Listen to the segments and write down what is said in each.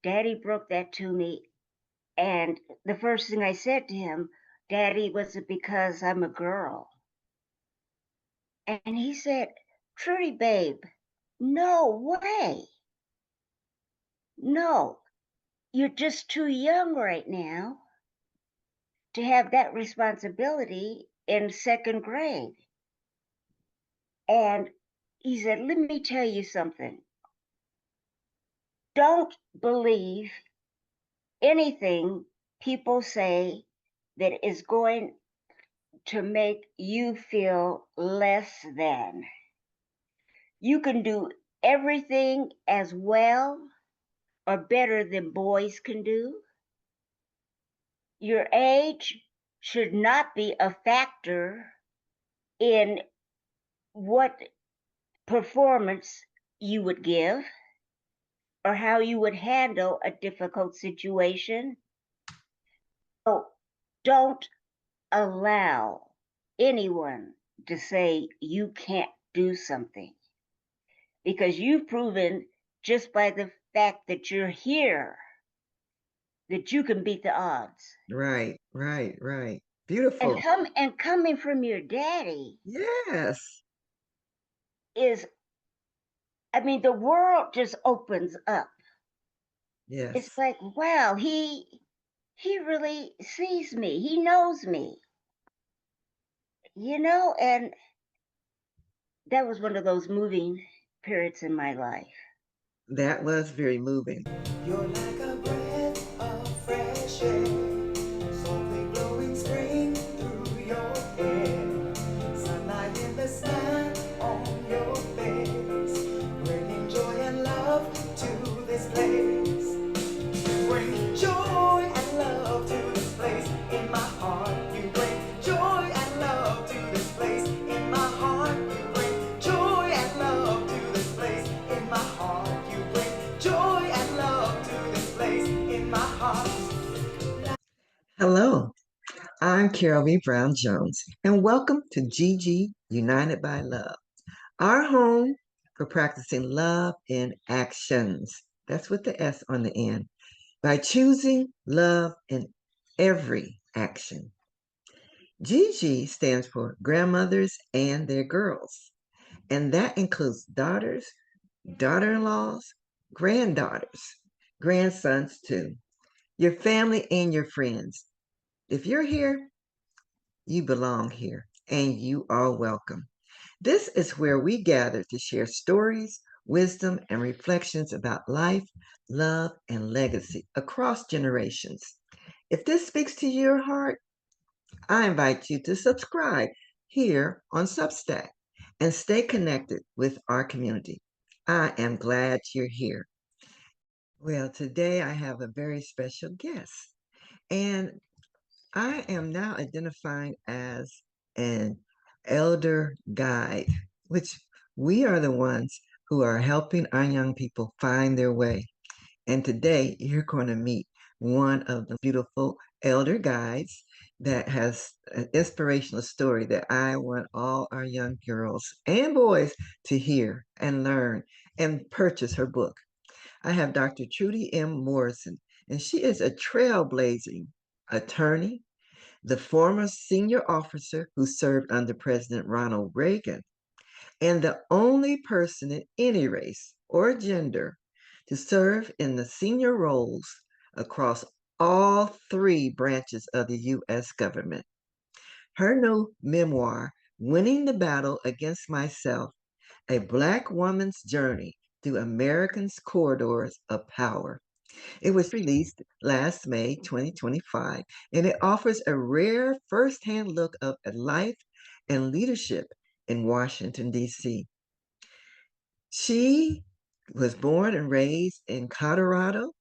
Daddy broke that to me. And the first thing I said to him, Daddy, was it because I'm a girl? And he said, Trudy, babe, no way. No, you're just too young right now to have that responsibility in second grade. And he said, let me tell you something. Don't believe anything people say that is going to make you feel less than. You can do everything as well or better than boys can do. Your age should not be a factor in what performance you would give or how you would handle a difficult situation. So don't allow anyone to say you can't do something, because you've proven just by the fact that you're here that you can beat the odds. Right, right, right. And Beautiful. coming from your daddy Yes, is, I mean, the world just opens up. It's yes. like, wow, he really sees me. He knows me. And that was one of those moving periods in my life. That was very moving. You're like a breath of fresh air, softly blowing spring through your hair, sunlight in the sky on your face, bringing joy and love to this place. Bring joy and love to this place in my heart. You bring joy and love to this place in my heart. You bring joy and love to this place in my heart. You bring joy and love to this place in my heart. Hello, I'm Carol B. Brown Jones, and welcome to GG United by Love, our home for practicing love in actions. That's with the S on the end. By choosing love in every action. GG stands for grandmothers and their girls, and that includes daughters, daughter in laws, granddaughters, grandsons too, your family and your friends. If you're here, you belong here, and you are welcome. This is where we gather to share stories, wisdom, and reflections about life, love, and legacy across generations. If this speaks to your heart, I invite you to subscribe here on Substack and stay connected with our community. I am glad you're here. Well, today I have a very special guest, and I am now identifying as an elder guide, which we are the ones who are helping our young people find their way. And today you're going to meet one of the beautiful elder guides that has an inspirational story that I want all our young girls and boys to hear and learn and purchase her book. I have Dr. Trudi M. Morrison, and she is a trailblazing attorney, the former senior officer who served under President Ronald Reagan, and the only person in any race or gender to serve in the senior roles across all three branches of the U.S. government. Her new memoir, Winning the Battle Against Myself, A Black Woman's Journey Through America's Corridors of Power. It was released last May 2025, and it offers a rare firsthand look at life and leadership in Washington, D.C. She was born and raised in Colorado.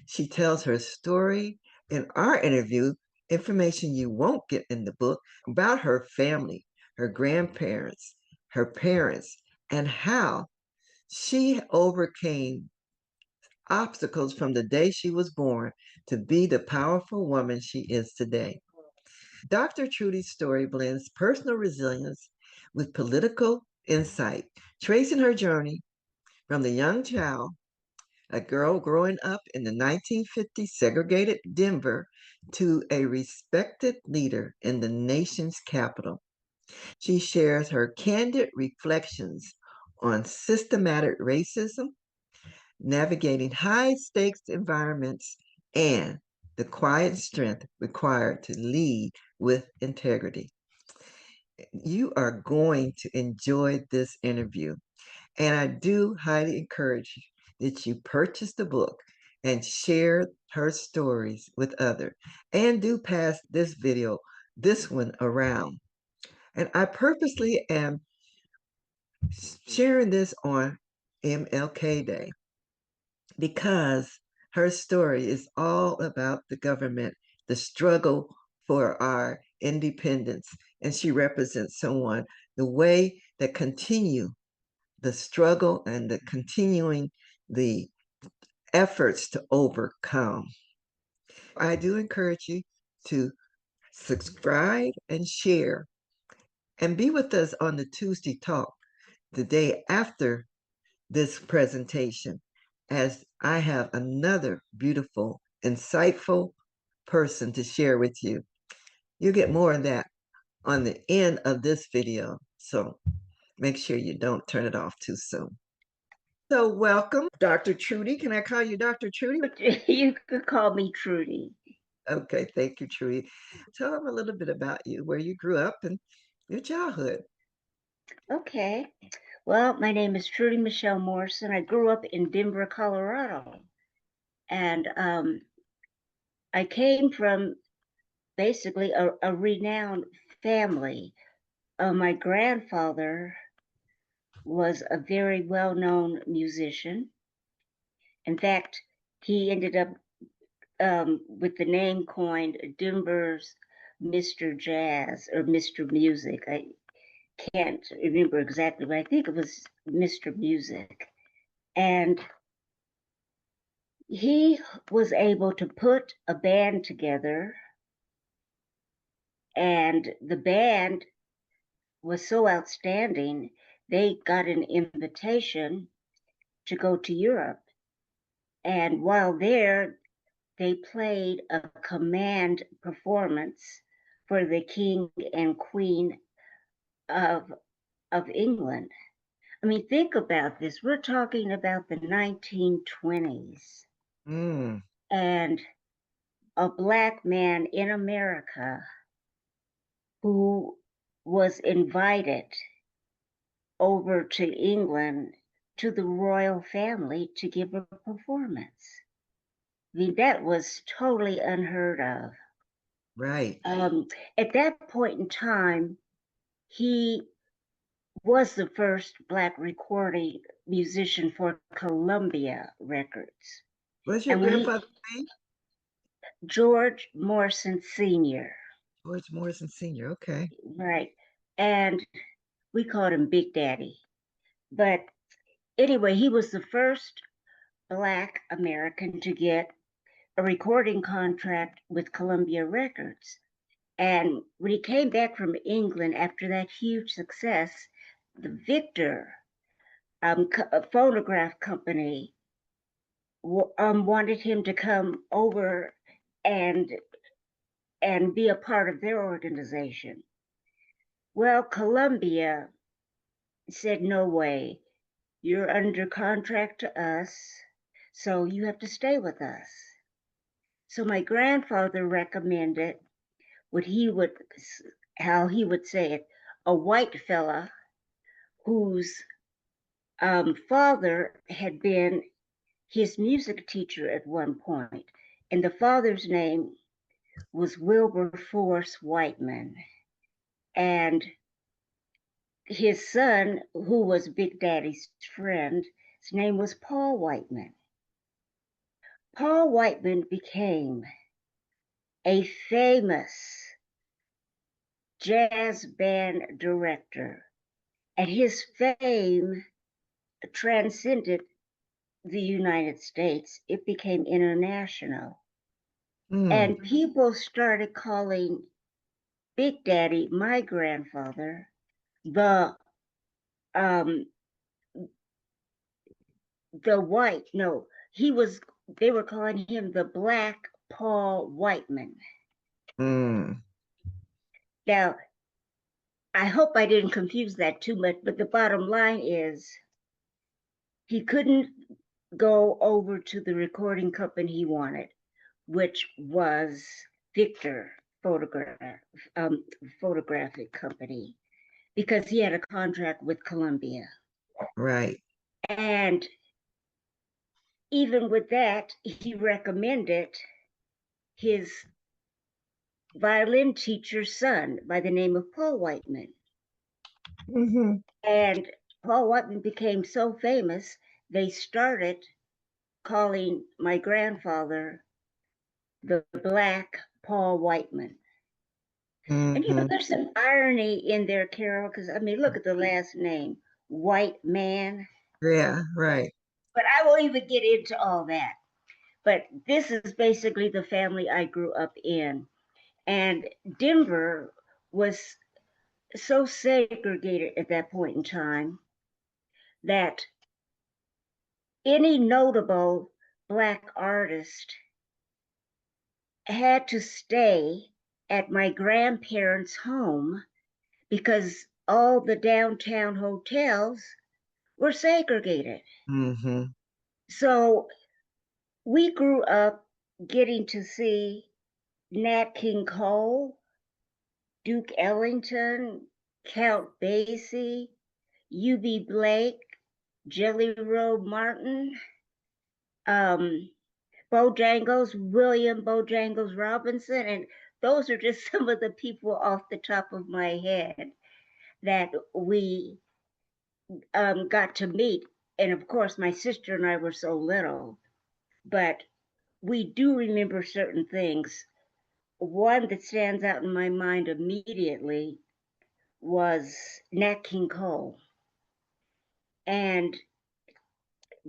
She tells her story in our interview, information you won't get in the book about her family, her grandparents, her parents, and how she overcame obstacles from the day she was born to be the powerful woman she is today. Dr. Trudy's story blends personal resilience with political insight, tracing her journey from the young child a girl growing up in the 1950s segregated Denver to a respected leader in the nation's capital. She shares her candid reflections on systematic racism, navigating high stakes environments, and the quiet strength required to lead with integrity. You are going to enjoy this interview, and I do highly encourage you that you purchase the book and share her stories with others. And do pass this one around. And I purposely am sharing this on MLK Day because her story is all about the government, the struggle for our independence, and she represents someone the way that continue the struggle and the continuing the efforts to overcome. I do encourage you to subscribe and share and be with us on the Tuesday talk the day after this presentation, as I have another beautiful, insightful person to share with you. You'll get more of that on the end of this video, so make sure you don't turn it off too soon. So welcome, Dr. Trudi. Can I call you Dr. Trudi? You could call me Trudi. Okay, thank you, Trudi. Tell them a little bit about you, where you grew up and your childhood. Okay. Well, my name is Trudi Michelle Morrison. I grew up in Denver, Colorado. And I came from basically a renowned family. My grandfather was a very well-known musician. In fact, he ended up with the name coined Denver's Mr. Jazz or Mr. Music. I can't remember exactly, but I think it was Mr. Music. And he was able to put a band together, and the band was so outstanding, they got an invitation to go to Europe. And while there, they played a command performance for the King and Queen of England. I mean, think about this. We're talking about the 1920s, Mm, and a Black man in America who was invited over to England to the royal family to give a performance. I mean, that was totally unheard of. right. At that point in time, he was the first Black recording musician for Columbia Records. What's your And when he, grandfather's name? George Morrison Sr., George Morrison Sr. Okay. right? And we called him Big Daddy. But anyway, he was the first Black American to get a recording contract with Columbia Records. And when he came back from England after that huge success, the Victor phonograph company wanted him to come over and be a part of their organization. Well, Columbia said, no way. You're under contract to us, so you have to stay with us. So my grandfather recommended how he would say it, a white fella whose father had been his music teacher at one point, and the father's name was Wilberforce Whiteman, and his son, who was Big Daddy's friend, his name was Paul Whiteman. Paul Whiteman became a famous jazz band director, and his fame transcended the United States. It became international. Mm, And people started calling Big Daddy, my grandfather, the um the white, no, they were calling him the Black Paul Whiteman. Mm. Now, I hope I didn't confuse that too much, but the bottom line is he couldn't go over to the recording company he wanted, which was Victor Photographic Company, because he had a contract with Columbia. Right. And even with that, he recommended his violin teacher's son by the name of Paul Whiteman. Mm-hmm. And Paul Whiteman became so famous, they started calling my grandfather the Black Paul Whiteman. And Mm-hmm. there's some irony in there, Carol, because I mean, look at the last name, White Man. Yeah, right. But I won't even get into all that. But this is basically the family I grew up in. And Denver was so segregated at that point in time that any notable Black artist had to stay at my grandparents' home because all the downtown hotels were segregated. Mm-hmm. So we grew up getting to see Nat King Cole, Duke Ellington, Count Basie, U.B. Blake, Jelly Roll Martin, um, William Bojangles Robinson, and those are just some of the people off the top of my head that we got to meet. And of course, my sister and I were so little, but we do remember certain things. One that stands out in my mind immediately was Nat King Cole. And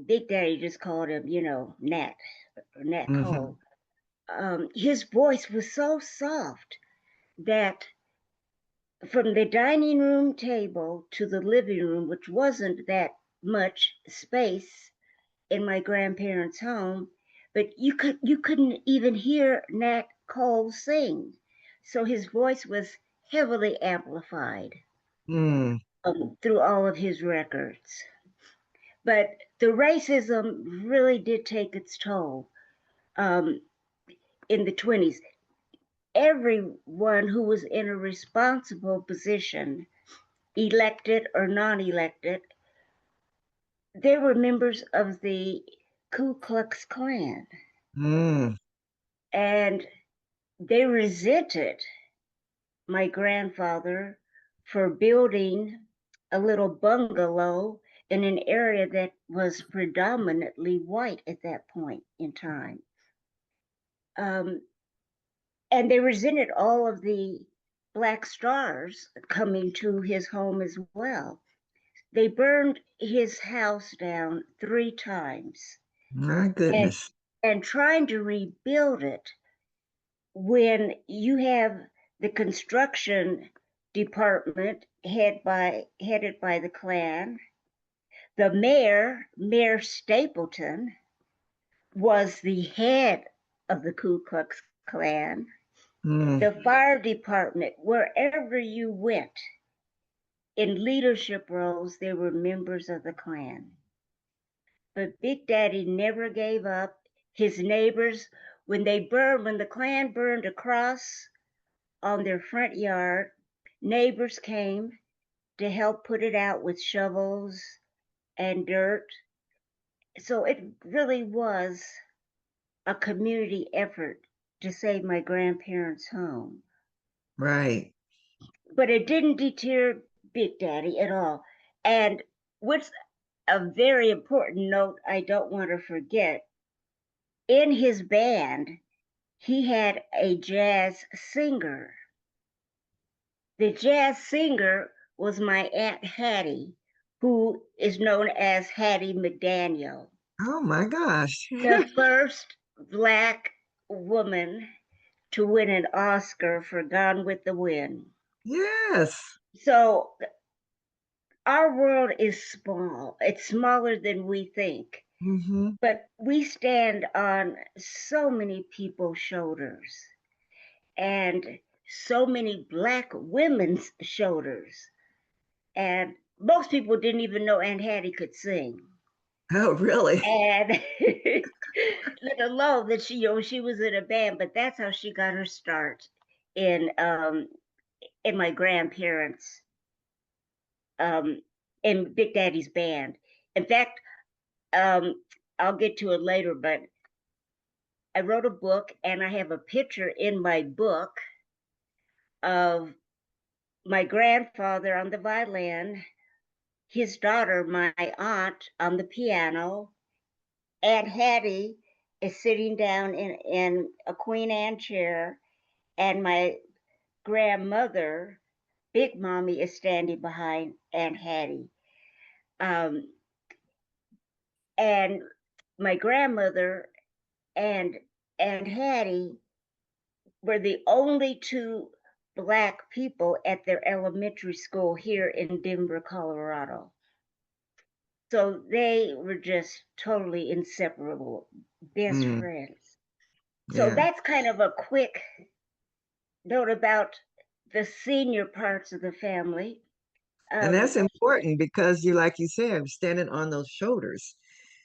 Big Daddy just called him, Nat Mm-hmm. Cole. His voice was so soft that from the dining room table to the living room, which wasn't that much space in my grandparents' home, but you couldn't even hear Nat Cole sing. So his voice was heavily amplified Mm. through all of his records. But the racism really did take its toll um, in the 20s. Everyone who was in a responsible position, elected or non elected, they were members of the Ku Klux Klan. Mm. And they resented my grandfather for building a little bungalow in an area that was predominantly white at that point in time. Um, and they resented all of the Black stars coming to his home as well. They burned his house down 3 times, My and goodness. trying to rebuild it when you have the construction department headed by the Klan. The Mayor Stapleton, was the head of the Ku Klux Klan. Mm. The fire department, wherever you went in leadership roles, they were members of the Klan. But Big Daddy never gave up. His neighbors, when the Klan burned a cross on their front yard, neighbors came to help put it out with shovels and dirt. So it really was a community effort to save my grandparents' home. Right. But it didn't deter Big Daddy at all. And what's a very important note I don't want to forget, in his band, he had a jazz singer. The jazz singer was my Aunt Hattie, who is known as Hattie McDaniel, Oh my gosh. the first Black woman to win an Oscar for Gone with the Wind. Yes. So our world is small. It's smaller than we think. Mm-hmm. But we stand on so many people's shoulders and so many Black women's shoulders. And most people didn't even know Aunt Hattie could sing. Oh, really? And let alone that she was in a band, but that's how she got her start in um in my grandparents um in Big Daddy's band. In fact, I'll get to it later, but I wrote a book and I have a picture in my book of my grandfather on the violin, his daughter, my aunt, on the piano. Aunt Hattie is sitting down in a Queen Anne chair, and my grandmother, Big Mommy, is standing behind Aunt Hattie. Um, and my grandmother and Aunt Hattie were the only two Black people at their elementary school here in Denver, Colorado. So they were just totally inseparable, best Mm, friends. So yeah. that's kind of a quick note about the senior parts of the family. And Um, that's important because you, like you said, standing on those shoulders.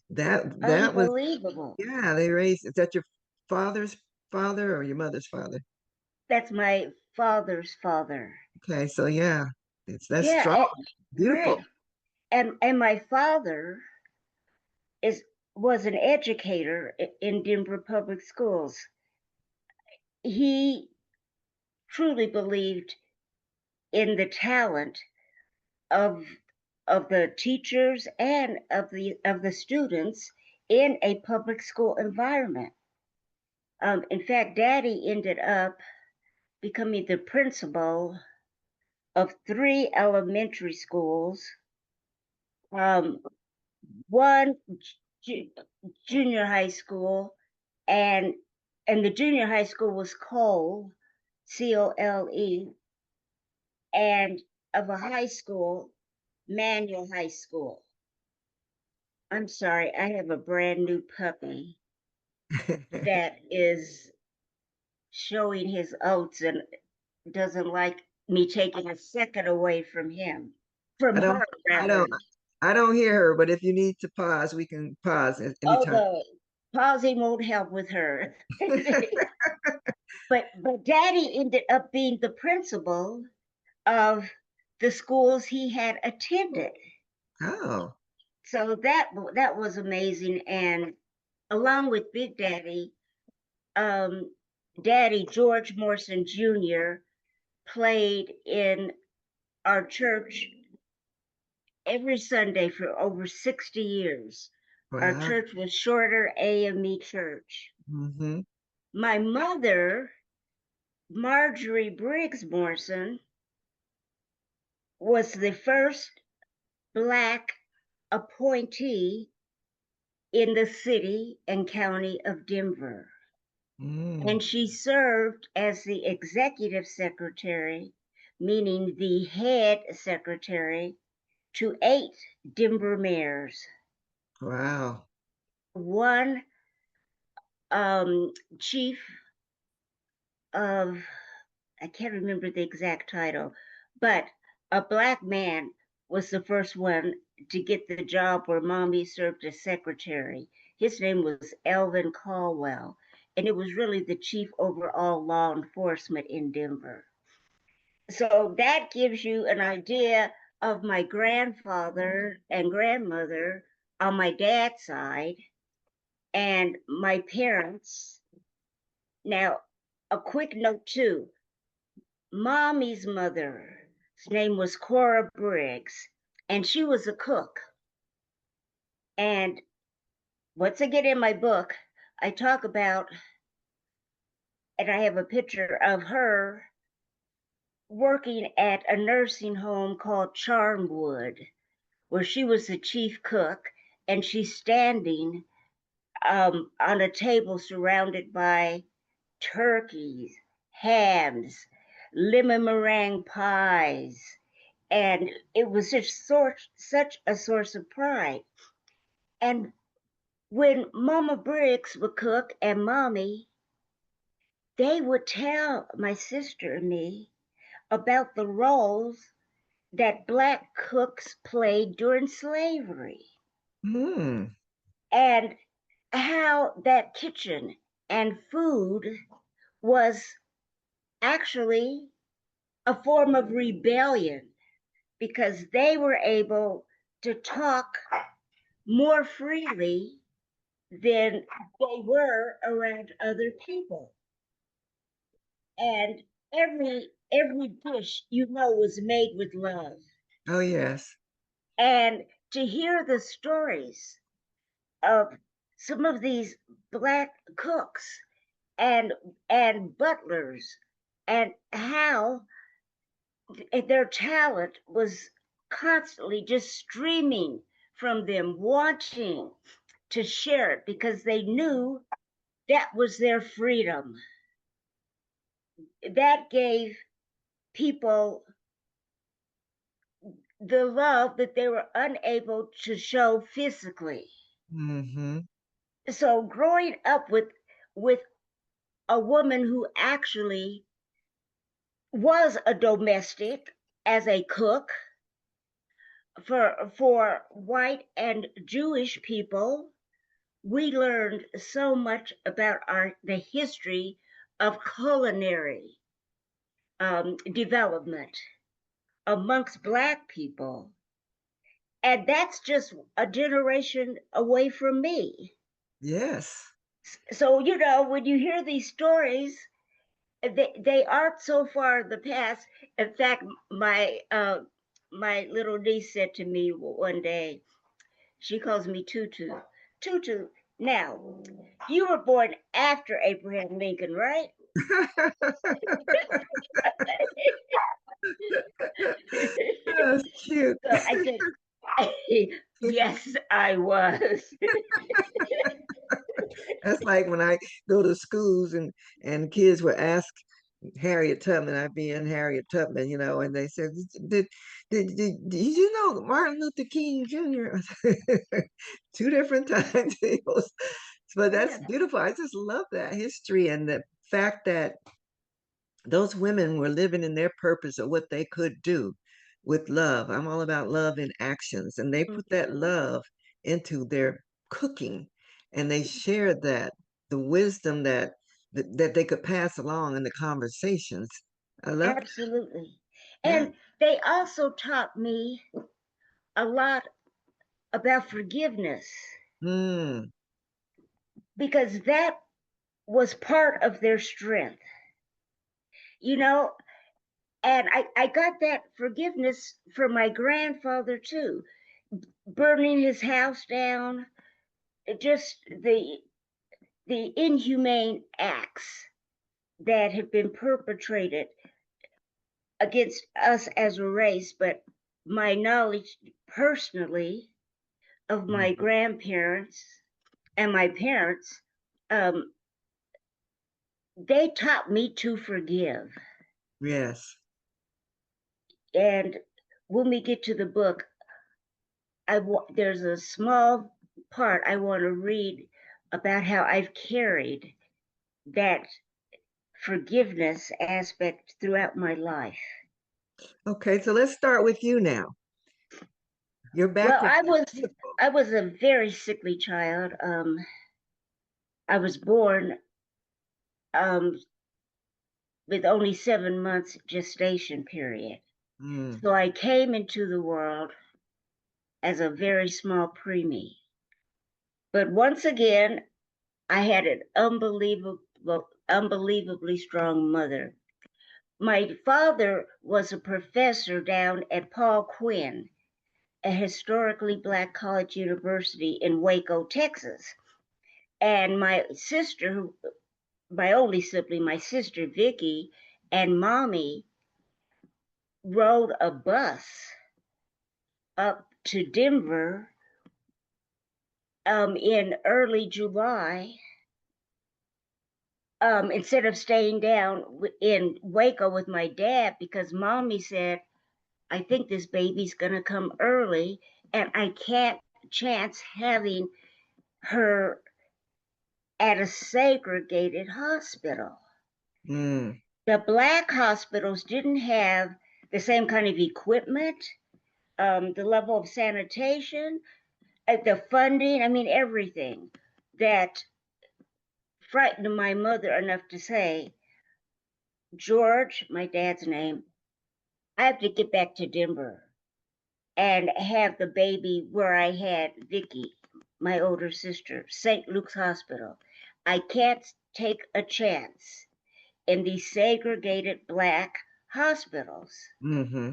That was, Unbelievable. yeah, they raised, is that your father's father or your mother's father? That's my father's father. Okay, so yeah, that's Yeah, strong, right. beautiful. And my father is was an educator in Denver public schools. He truly believed in the talent of the teachers and of the students in a public school environment. In fact, Daddy ended up becoming the principal of three elementary schools, um, one ju- junior high school, and the junior high school was Cole, Cole, and of a high school, Manual High School. I'm sorry, I have a brand new puppy that is showing his oats and doesn't like me taking a second away from him, from I don't, her I don't, rather. I don't hear her, but if you need to pause, we can pause at any Oh, time. the pausing won't help with her. But Daddy ended up being the principal of the schools he had attended. Oh, So that was amazing. And along with Big Daddy, um, Daddy George Morrison Jr. played in our church every Sunday for over 60 years. Our wow. church was Shorter AME Church. Hmm. My mother, Marjorie Briggs Morrison, was the first Black appointee in the city and county of Denver. Mm, And she served as the executive secretary, meaning the head secretary, to 8 Denver mayors. wow. One chief of, I can't remember the exact title, but a Black man was the first one to get the job where Mommy served as secretary. His name was Elvin Caldwell, and it was really the chief overall law enforcement in Denver. So that gives you an idea of my grandfather and grandmother on my dad's side and my parents. Now, a quick note too. Mommy's mother's name was Cora Briggs, and she was a cook. And once I get in my book, I talk about, and I have a picture of her working at a nursing home called Charmwood, where she was the chief cook, and she's standing on a table surrounded by turkeys, hams, lemon meringue pies, and it was just such a source of pride. And when Mama Briggs would cook and Mommy, they would tell my sister and me about the roles that Black cooks played during slavery Mm. and how that kitchen and food was actually a form of rebellion because they were able to talk more freely than they were around other people. And every dish, was made with love. Oh, yes. And to hear the stories of some of these Black cooks and butlers and how their talent was constantly just streaming from them, wanting to share it because they knew that was their freedom. That gave people the love that they were unable to show physically. Mm-hmm. So growing up with a woman who actually was a domestic as a cook for white and Jewish people, we learned so much about the history of culinary development amongst Black people. And that's just a generation away from me. Yes. So, when you hear these stories, they aren't so far in the past. In fact, my little niece said to me one day, she calls me Tutu. Tutu, now, you were born after Abraham Lincoln, right? That's cute. So I said, yes, I was. That's like when I go to schools and kids will ask Harriet Tubman, I be in Harriet Tubman, and they said, did you know Martin Luther King Jr.? Two different times. But that's Yeah, beautiful. I just love that history and the fact that those women were living in their purpose of what they could do with love. I'm all about love in actions. And they put that mhm, love into their cooking and they shared that, the wisdom that they could pass along in the conversations. I love absolutely. that. And they also taught me a lot about forgiveness Mm, because that was part of their strength, you know. And I got that forgiveness from my grandfather too, burning his house down, just the inhumane acts that have been perpetrated against us as a race. But my knowledge personally of my mhm. grandparents and my parents, um, they taught me to forgive. Yes. And when we get to the book, there's a small part I want to read about how I've carried that forgiveness aspect throughout my life. Okay, so let's start with you now. Your Well, background. I was a very sickly child. I was born um, with only 7 months gestation period, Mm, so I came into the world as a very small preemie. But once again, I had an unbelievably strong mother. My father was a professor down at Paul Quinn, a historically Black college university in Waco, Texas. And my sister, my only sibling, my sister Vicky, and mommy rode a bus up to Denver in early July, instead of staying down in Waco with my dad because mommy said, I think this baby's going to come early and I can't chance having her at a segregated hospital. Mm. The black hospitals didn't have the same kind of equipment, the level of sanitation, the funding, I mean, everything that frightened my mother enough to say, George, my dad's name, I have to get back to Denver and have the baby where I had Vicky, my older sister, St. Luke's Hospital. I can't take a chance in these segregated black hospitals Mm-hmm.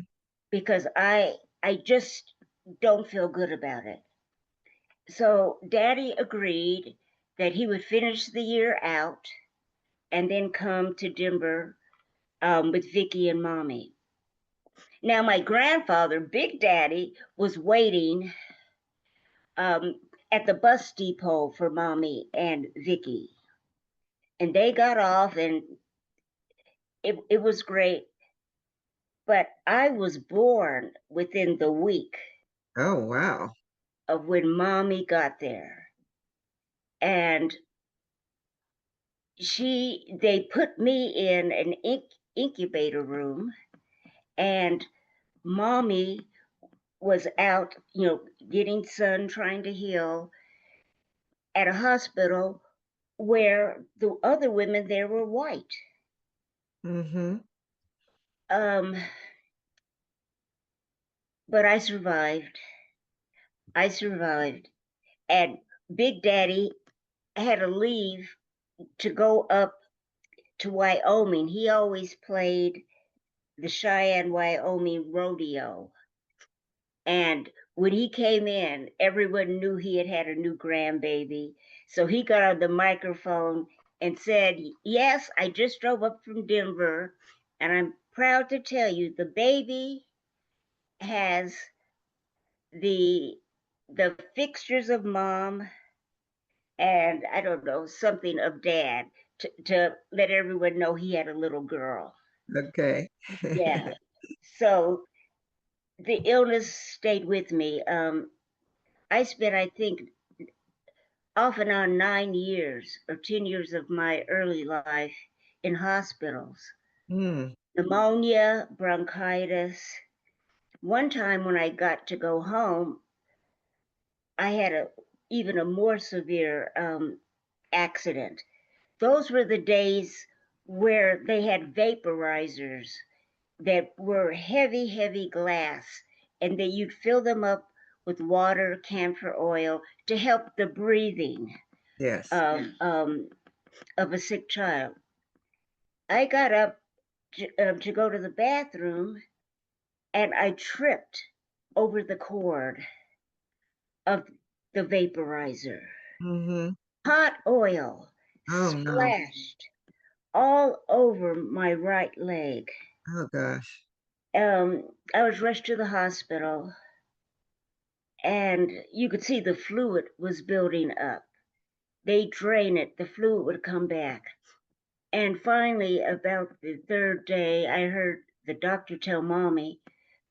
because I just don't feel good about it. So Daddy agreed that he would finish the year out and then come to Denver with Vicky and Mommy. Now my grandfather, Big Daddy, was waiting um, at the bus depot for Mommy and Vicky, and they got off, and it was great. But I was born within the week Oh, wow. of when Mommy got there, and they put me in an incubator room, and Mommy was out, getting sun, trying to heal at a hospital where the other women there were white. Mm-hmm. Um, but I survived. I survived. And Big Daddy had to leave to go up to Wyoming. He always played the Cheyenne, Wyoming rodeo. And when he came in, everyone knew he had had a new grandbaby. So he got on the microphone and said, Yes, I just drove up from Denver, and I'm proud to tell you the baby has the the fixtures of mom and I don't know, something of dad to let everyone know he had a little girl. Okay. Yeah. So the illness stayed with me. I spent, I think, off and on 9 years or 10 years of my early life in hospitals. Mm. Pneumonia, bronchitis. One time when I got to go home, I had even a more severe accident. Those were the days where they had vaporizers that were heavy, heavy glass, and that you'd fill them up with water, camphor oil to help the breathing Yes. of, of a sick child. I got up to go to the bathroom and I tripped over the cord of the vaporizer. Mm-hmm. Hot oil Oh, no. splashed all over my right leg. Oh, gosh. I was rushed to the hospital, and you could see the fluid was building up. They drain it, the fluid would come back. And finally, about the third day, I heard the doctor tell Mommy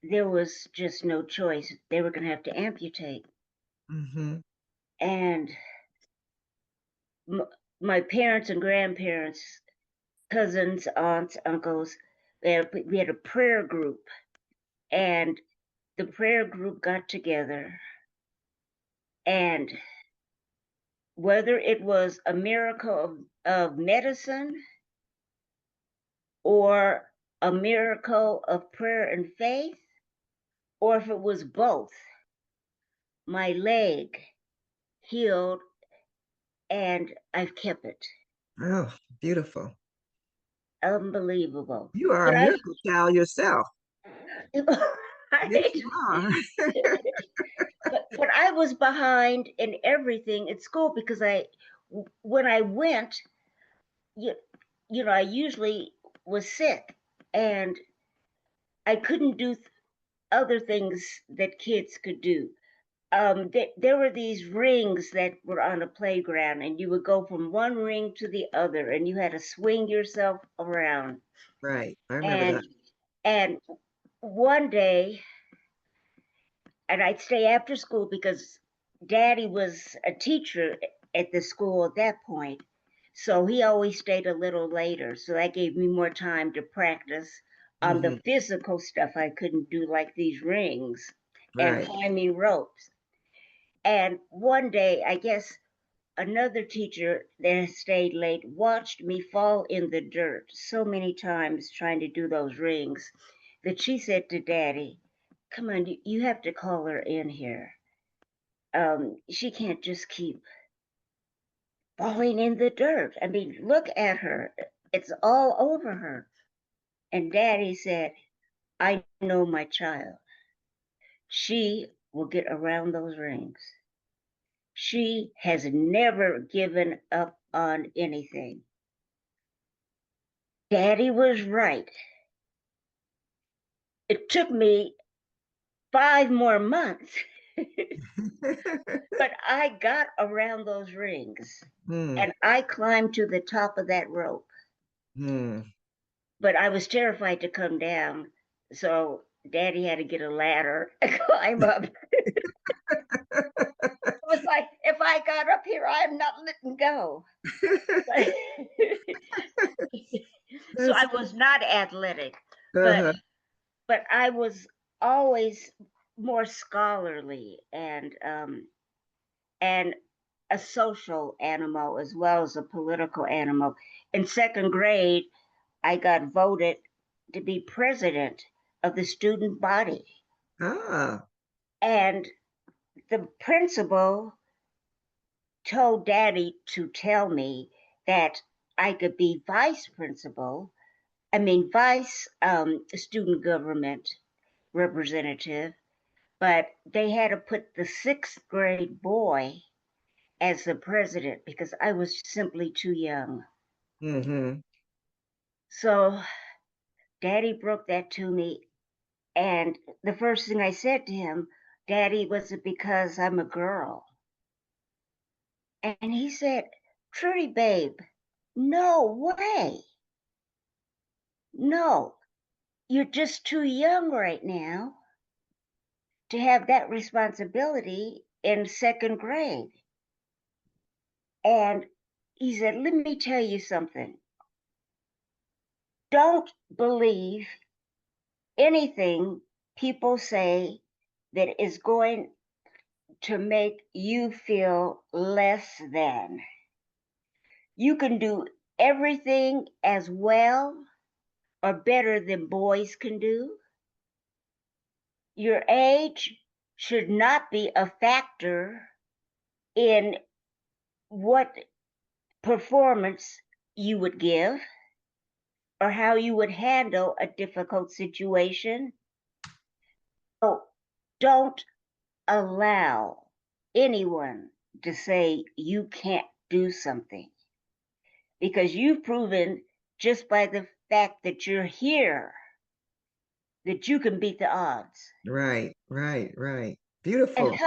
there was just no choice. They were going to have to amputate. Mm-hmm. And my parents and grandparents, cousins, aunts, uncles, we had a prayer group. And the prayer group got together, and whether it was a miracle of medicine or a miracle of prayer and faith, or if it was both, my leg healed and I've kept it. Oh, beautiful. Unbelievable. You are But a miracle child yourself. Yes, right? you are. But I was behind in everything at school because when I went, you, I usually was sick and I couldn't do other things that kids could do. There were these rings that were on a playground, and you would go from one ring to the other, and you had to swing yourself around. Right. I remember And that. and one day, and I'd stay after school because Daddy was a teacher at the school at that point, so he always stayed a little later. So that gave me more time to practice on the Hmm. physical stuff I couldn't do, like these rings and Right. climbing ropes. And one day, I guess another teacher that stayed late watched me fall in the dirt so many times trying to do those rings that she said to Daddy, "Come on, you have to call her in here. She can't just keep falling in the dirt. I mean, look at her. It's all over her." And Daddy said, "I know my child. She will get around those rings. She has never given up on anything." Daddy was right. It took me 5 more months, but I got around those rings Hmm. and I climbed to the top of that rope. Hmm. But I was terrified to come down. So Daddy had to get a ladder and climb up. It was like, if I got up here, I'm not letting go. So I That's was not athletic, but uh-huh. I was always more scholarly and a social animal as well as a political animal. In second grade, I got voted to be president of the student body. Ah. And the principal told Daddy to tell me that I could be vice student government representative, but they had to put the sixth grade boy as the president because I was simply too young. Mm-hmm. So Daddy broke that to me. And the first thing I said to him, "Daddy, was it because I'm a girl?" And he said, "Trudy, babe, no way. No, you're just too young right now to have that responsibility in second grade." And he said, "Let me tell you something. Don't believe anything people say that is going to make you feel less than. You can do everything as well or better than boys can do. Your age should not be a factor in what performance you would give or how you would handle a difficult situation. So don't allow anyone to say you can't do something because you've proven just by the fact that you're here that you can beat the odds." Right, right, right. And Beautiful.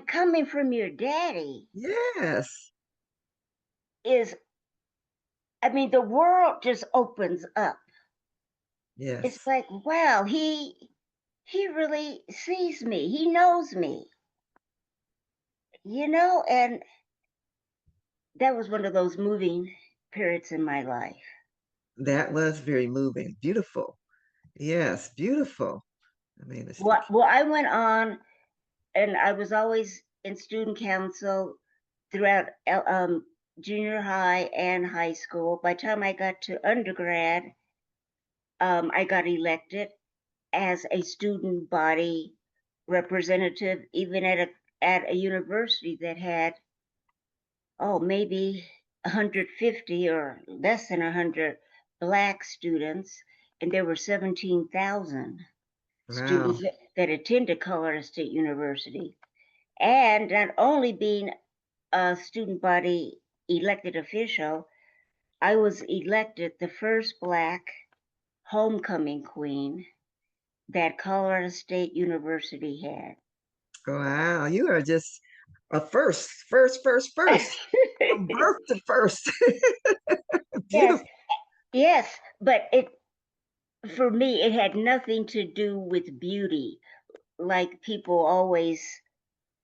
coming from your daddy Yes. is, I mean, the world just opens up. It's Yes. like, wow, he really sees me. He knows me, and that was one of those moving periods in my life. That was very moving. Beautiful. Yes, beautiful. I mean, Well, I went on, and I was always in student council throughout junior high and high school. By the time I got to undergrad, I got elected as a student body representative, even at a university that had, oh, maybe 150 or less than 100 Black students, and there were 17,000 wow. students that attended Colorado State University. And not only being a student body elected official, I was elected the first Black homecoming queen that Colorado State University had. Wow. You are just a first. From birth to first. Yes, Beautiful. yes, but it for me it had nothing to do with beauty, like people always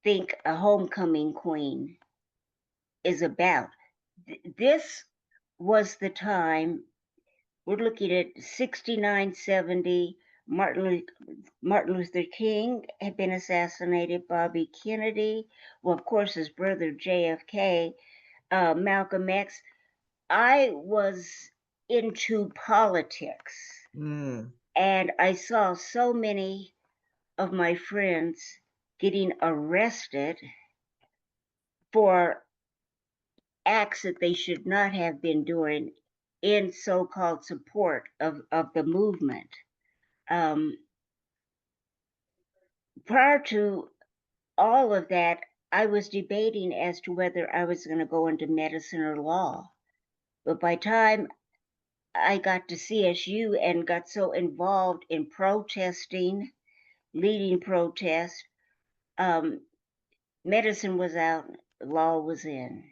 think a homecoming queen is about. This was the time, we're looking at 69, 70. Martin Luther King had been assassinated, Bobby Kennedy, well, of course, his brother JFK, Malcolm X. I was into politics, and I saw so many of my friends getting arrested for acts that they should not have been doing in so-called support of the movement. Prior to all of that, I was debating as to whether I was going to go into medicine or law. But by the time I got to CSU and got so involved in protesting, leading protests, medicine was out, law was in.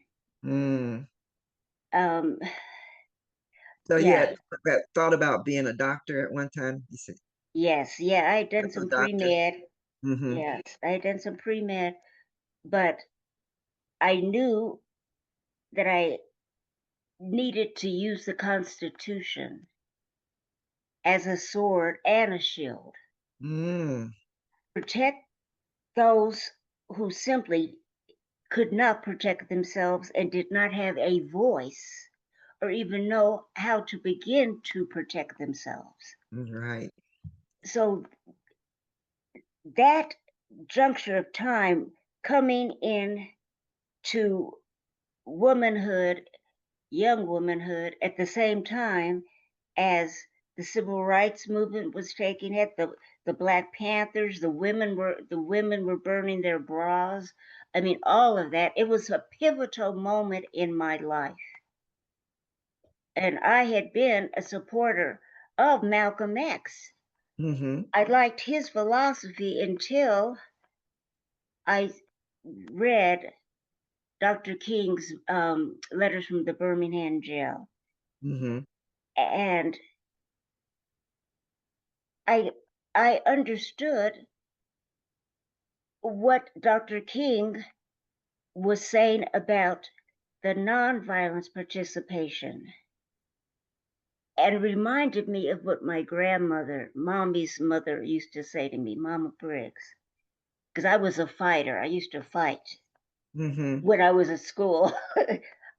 Um, So you yeah, had thought about being a doctor at one time? You said yes, yeah, I had done a some doctor? pre-med. Mm-hmm. Yes, I had done some pre-med, but I knew that I needed to use the Constitution as a sword and a shield. Protect those who simply could not protect themselves and did not have a voice or even know how to begin to protect themselves. Right. So that juncture of time coming in to womanhood, young womanhood, at the same time as the civil rights movement was taking it, the Black Panthers, the women were burning their bras. I mean, all of that. It was a pivotal moment in my life. And I had been a supporter of Malcolm X. I liked his philosophy until I read Dr. King's letters from the Birmingham jail. And I understood what Dr. King was saying about the nonviolence participation, and reminded me of what my grandmother, Mommy's mother, used to say to me, Mama Briggs, because I was a fighter. I used to fight. When I was at school.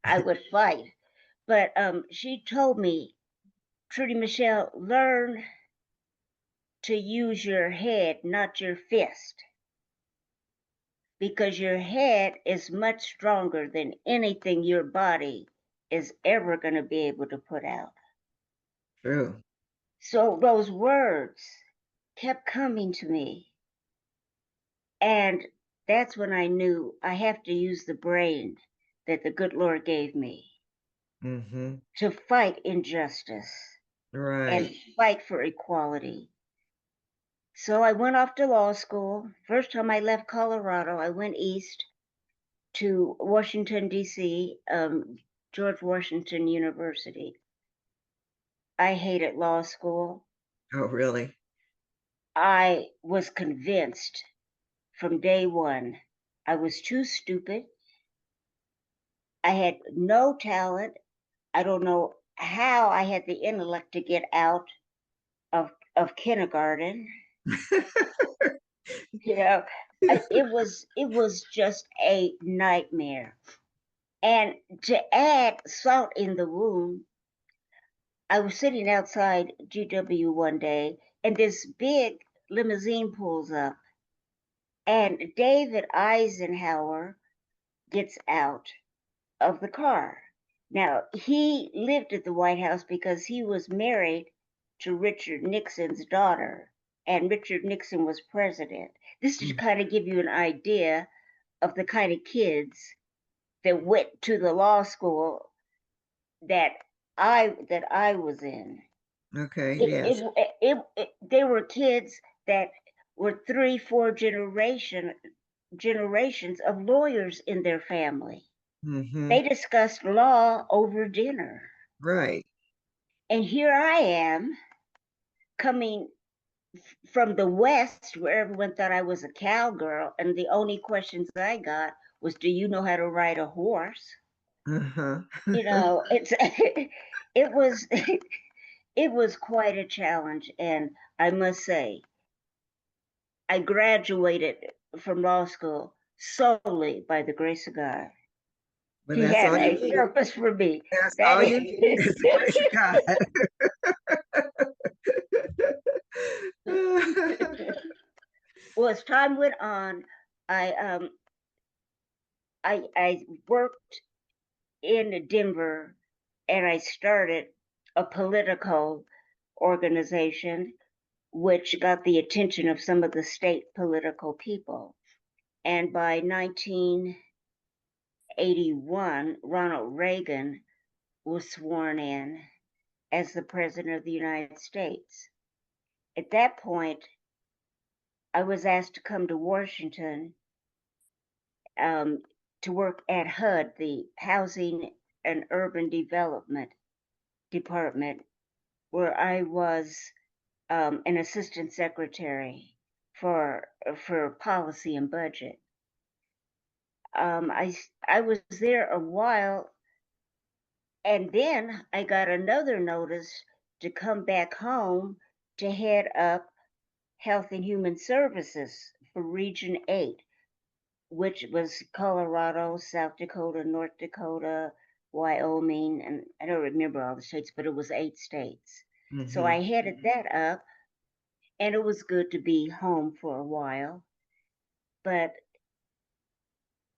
I would fight. But she told me, Trudy Michelle, learn to use your head, not your fist, because your head is much stronger than anything your body is ever going to be able to put out. True. So those words kept coming to me. And that's when I knew I have to use the brain that the good Lord gave me to fight injustice and fight for equality. So I went off to law school. First time I left Colorado, I went east to Washington, D.C., George Washington University. I hated law school. Oh, really? I was convinced from day one I was too stupid. I had no talent. I don't know how I had the intellect to get out of kindergarten. You know, it was just a nightmare. And to add salt in the wound, I was sitting outside GW one day, and this big limousine pulls up, and David Eisenhower gets out of the car. Now, he lived at the White House because he was married to Richard Nixon's daughter, and Richard Nixon was president. This is to kind of give you an idea of the kind of kids that went to the law school that I was in. Okay, yes. They were kids that were 3, 4 generations of lawyers in their family. They discussed law over dinner. Right. And here I am coming from the West, where everyone thought I was a cowgirl, and the only questions I got was, "Do you know how to ride a horse?" Uh-huh. It's it was it was quite a challenge, and I must say, I graduated from law school solely by the grace of God. But He that's had all you a need. purpose for me. That's That all you need is. is the grace of God. Well, as time went on, I I worked in Denver, and I started a political organization which got the attention of some of the state political people. And by 1981, Ronald Reagan was sworn in as the President of the United States. At that point, I was asked to come to Washington um, to work at HUD, the Housing and Urban Development Department, where I was an assistant secretary for policy and budget. I was there a while, and then I got another notice to come back home to head up Health and Human Services for Region 8, which was Colorado, South Dakota, North Dakota, Wyoming, and I don't remember all the states, but it was 8 states. So Hmm. I headed that up, and it was good to be home for a while. But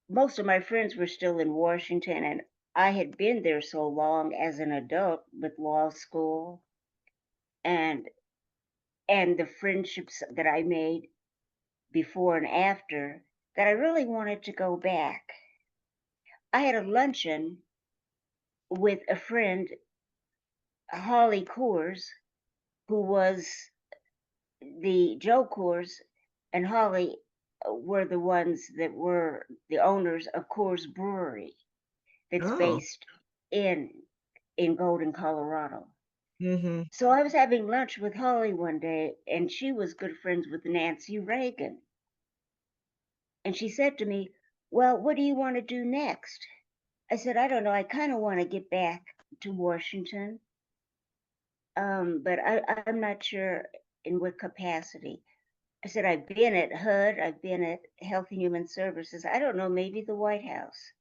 most of my friends were still in Washington, and I had been there so long as an adult with law school and the friendships that I made before and after that I really wanted to go back. I had a luncheon with a friend, Holly Coors, who was the Joe Coors, and Holly were the ones that were the owners of Coors Brewery that's Oh. based in Golden, Colorado. Hmm. So I was having lunch with Holly one day, and she was good friends with Nancy Reagan. And she said to me, "Well, what do you want to do next?" I said, "I don't know. I kind of want to get back to Washington, but I'm not sure in what capacity." I said, "I've been at HUD, I've been at Health and Human Services. I don't know, maybe the White House."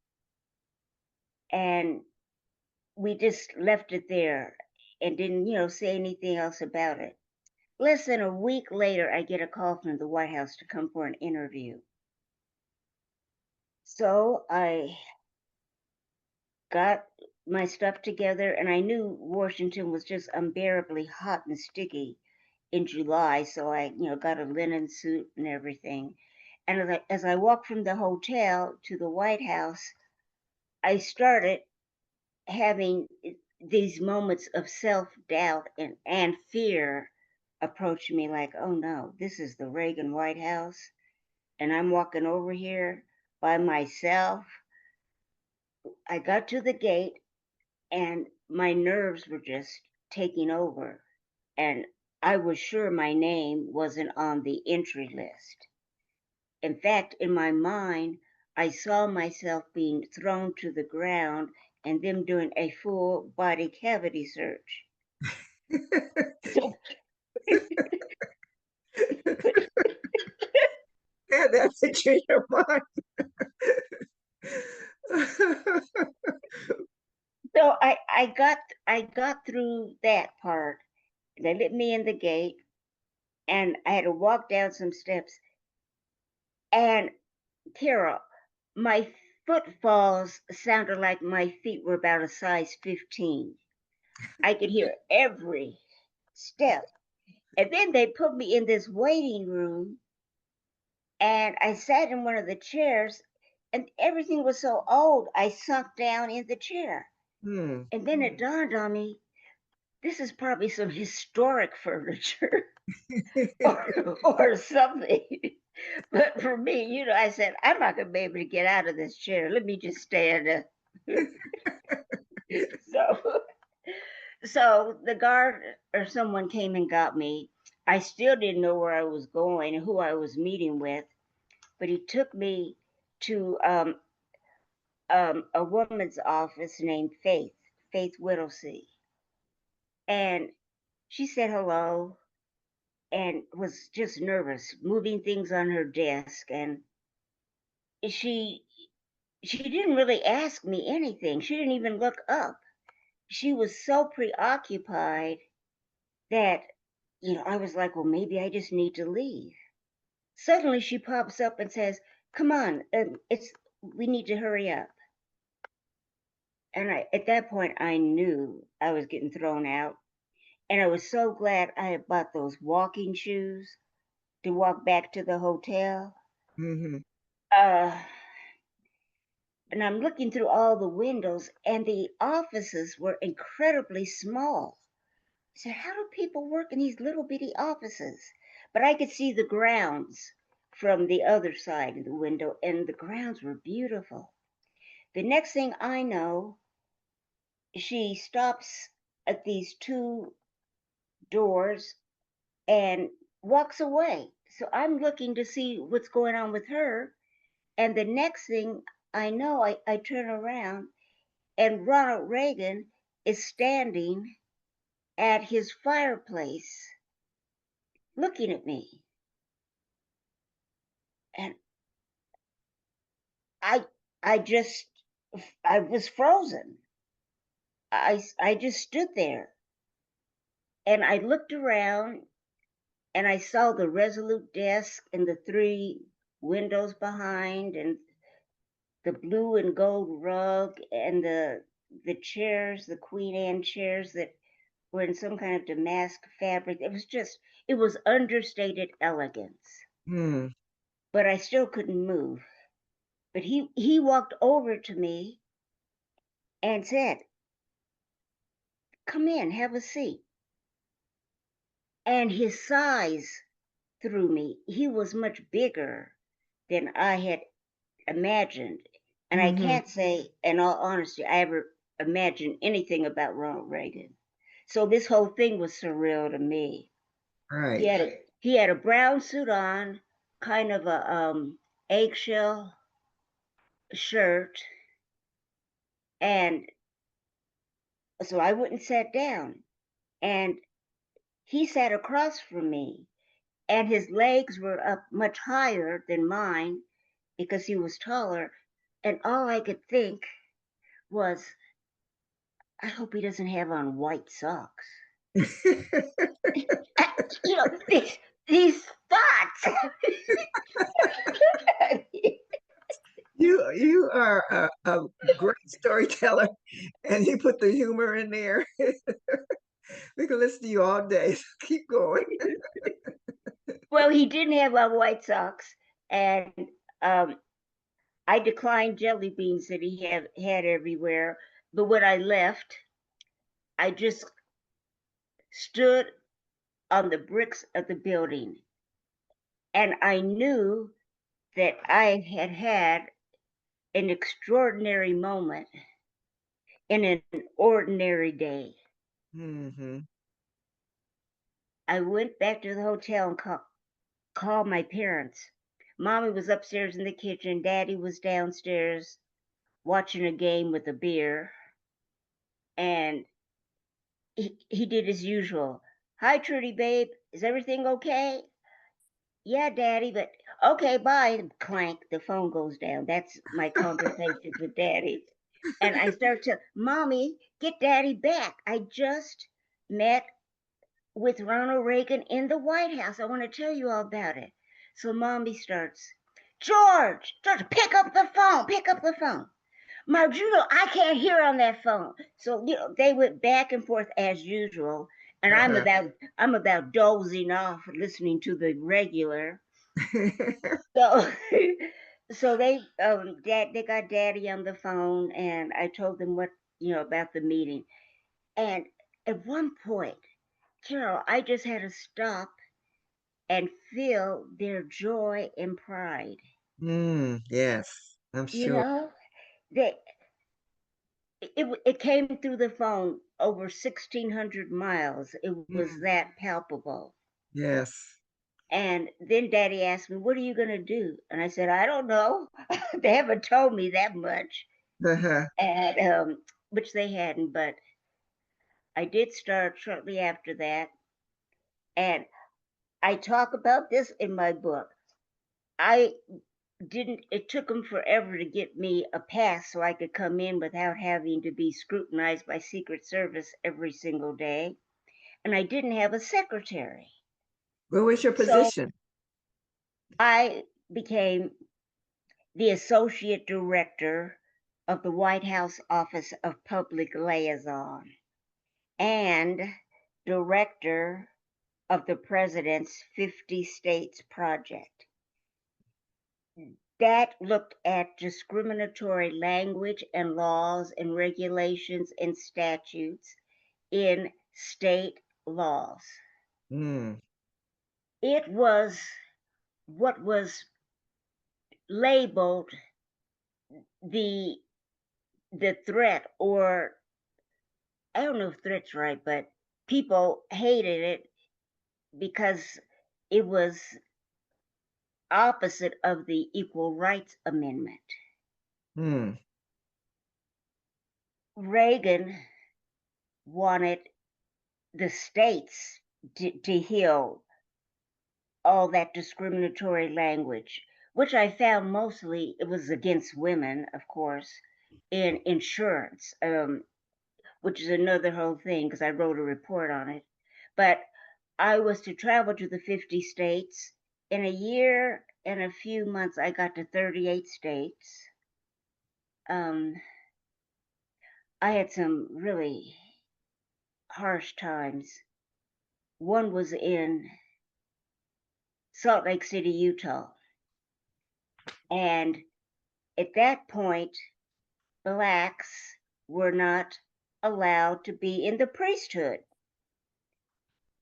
And we just left it there and didn't, say anything else about it. Less than a week later, I get a call from the White House to come for an interview. So I got my stuff together, and I knew Washington was just unbearably hot and sticky in July. So I, got a linen suit and everything. And as I walked from the hotel to the White House, I started having these moments of self doubt and fear approach me like, oh no, this is the Reagan White House, and I'm walking over here by myself. I got to the gate, and my nerves were just taking over. And I was sure my name wasn't on the entry list. In fact, in my mind, I saw myself being thrown to the ground and them doing a full body cavity search. So, Had that picture in your mind. so I got through that part. They let me in the gate, and I had to walk down some steps. And Carol, my footfalls sounded like my feet were about a size 15. I could hear every step. And then they put me in this waiting room, and I sat in one of the chairs, and everything was so old, I sunk down in the chair. Hmm. And then it dawned on me, this is probably some historic furniture or something. But for me, I said, I'm not going to be able to get out of this chair. Let me just stand up. so, so the guard or someone came and got me. I still didn't know where I was going and who I was meeting with, but he took me to a woman's office named Faith Whittlesey. And she said hello and was just nervous, moving things on her desk. And she she didn't really ask me anything. She didn't even look up. She was so preoccupied that, I was like, well, maybe I just need to leave. Suddenly she pops up and says, come on, we need to hurry up. And at that point, I knew I was getting thrown out. And I was so glad I had bought those walking shoes to walk back to the hotel. Mm-hmm. Uh, and I'm looking through all the windows, and the offices were incredibly small. I said, how do people work in these little bitty offices? But I could see the grounds from the other side of the window, and the grounds were beautiful. The next thing I know, she stops at these two doors and walks away. So I'm looking to see what's going on with her. And the next thing I know, I turn around and Ronald Reagan is standing at his fireplace looking at me. And I I just I was frozen. I just stood there and I looked around and I saw the Resolute desk and the three windows behind and the blue and gold rug and the chairs, the Queen Anne chairs that were in some kind of damask fabric. It was understated elegance. Mm. But I still couldn't move. But he walked over to me and said, come in, have a seat. And his size threw me. He was much bigger than I had imagined. And I Mm-hmm. can't say, in all honesty, I ever imagined anything about Ronald Reagan. So this whole thing was surreal to me. He Right. had a brown suit on, kind of a eggshell shirt, and so I went and sat down. And he sat across from me, and his legs were up much higher than mine because he was taller. And all I could think was, I hope he doesn't have on white socks. I, you know, these thoughts. You are a great storyteller, and you put the humor in there. We can listen to you all day. So keep going. Well, he didn't have on white socks, and um, I declined jelly beans that he had everywhere. But when I left, I just stood on the bricks of the building, and I knew that I had had an extraordinary moment in an ordinary day. Mm-hmm. I went back to the hotel and called my parents. Mommy was upstairs in the kitchen. Daddy was downstairs watching a game with a beer. And he did as usual. Hi, Trudy, babe. Is everything okay? Yeah, Daddy, but okay, bye. Clank, the phone goes down. That's my conversation with Daddy. And I start to, Mommy, get Daddy back. I just met with Ronald Reagan in the White House. I want to tell you all about it. So Mommy starts, George, pick up the phone, pick up the phone. Marjuno, I can't hear on that phone. So they went back and forth as usual, and Uh-huh. I'm about dozing off listening to the regular. So so they got Daddy on the phone, and I told them what about the meeting. And at one point, Carol, I just had to stop and feel their joy and pride. Yes, I'm You sure. know, they it came through the phone over 1,600 miles. It was Mm. that palpable. Yes. And then Daddy asked me, "What are you going to do?" And I said, "I don't know." They haven't told me that much, Uh-huh. and which they hadn't. But I did start shortly after that, and I talk about this in my book. I didn't. It took them forever to get me a pass so I could come in without having to be scrutinized by Secret Service every single day, and I didn't have a secretary. What was your So position? I became the Associate Director of the White House Office of Public Liaison and Director of the President's 50 States Project. That looked at discriminatory language and laws and regulations and statutes in state laws. Mm, It was what was labeled the threat, or I don't know if threat's right, but people hated it because it was opposite of the Equal Rights Amendment. mm, Reagan wanted the states to heal all that discriminatory language, which I found mostly it was against women, of course, in insurance, which is another whole thing because I wrote a report on it. But I was to travel to the 50 states. In a year and a few months, I got to 38 states. Um, I had some really harsh times. One was in Salt Lake City, Utah. And at that point, blacks were not allowed to be in the priesthood.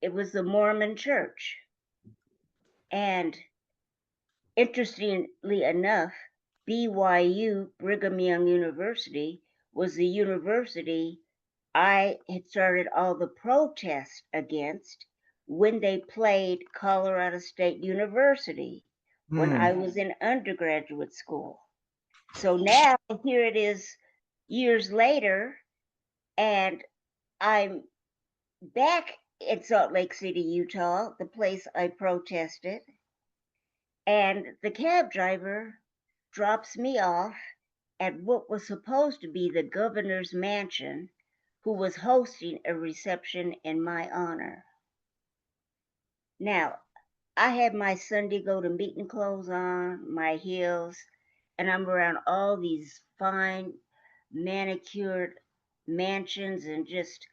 It was the Mormon church. And interestingly enough, BYU, Brigham Young University, was the university I had started all the protests against when they played Colorado State University when I mm. was in undergraduate school. So now here it is years later, and I'm back in Salt Lake City, Utah, the place I protested, and the cab driver drops me off at what was supposed to be the governor's mansion, who was hosting a reception in my honor. Now, I had my Sunday go to meeting clothes on, my heels, and I'm around all these fine manicured mansions and just,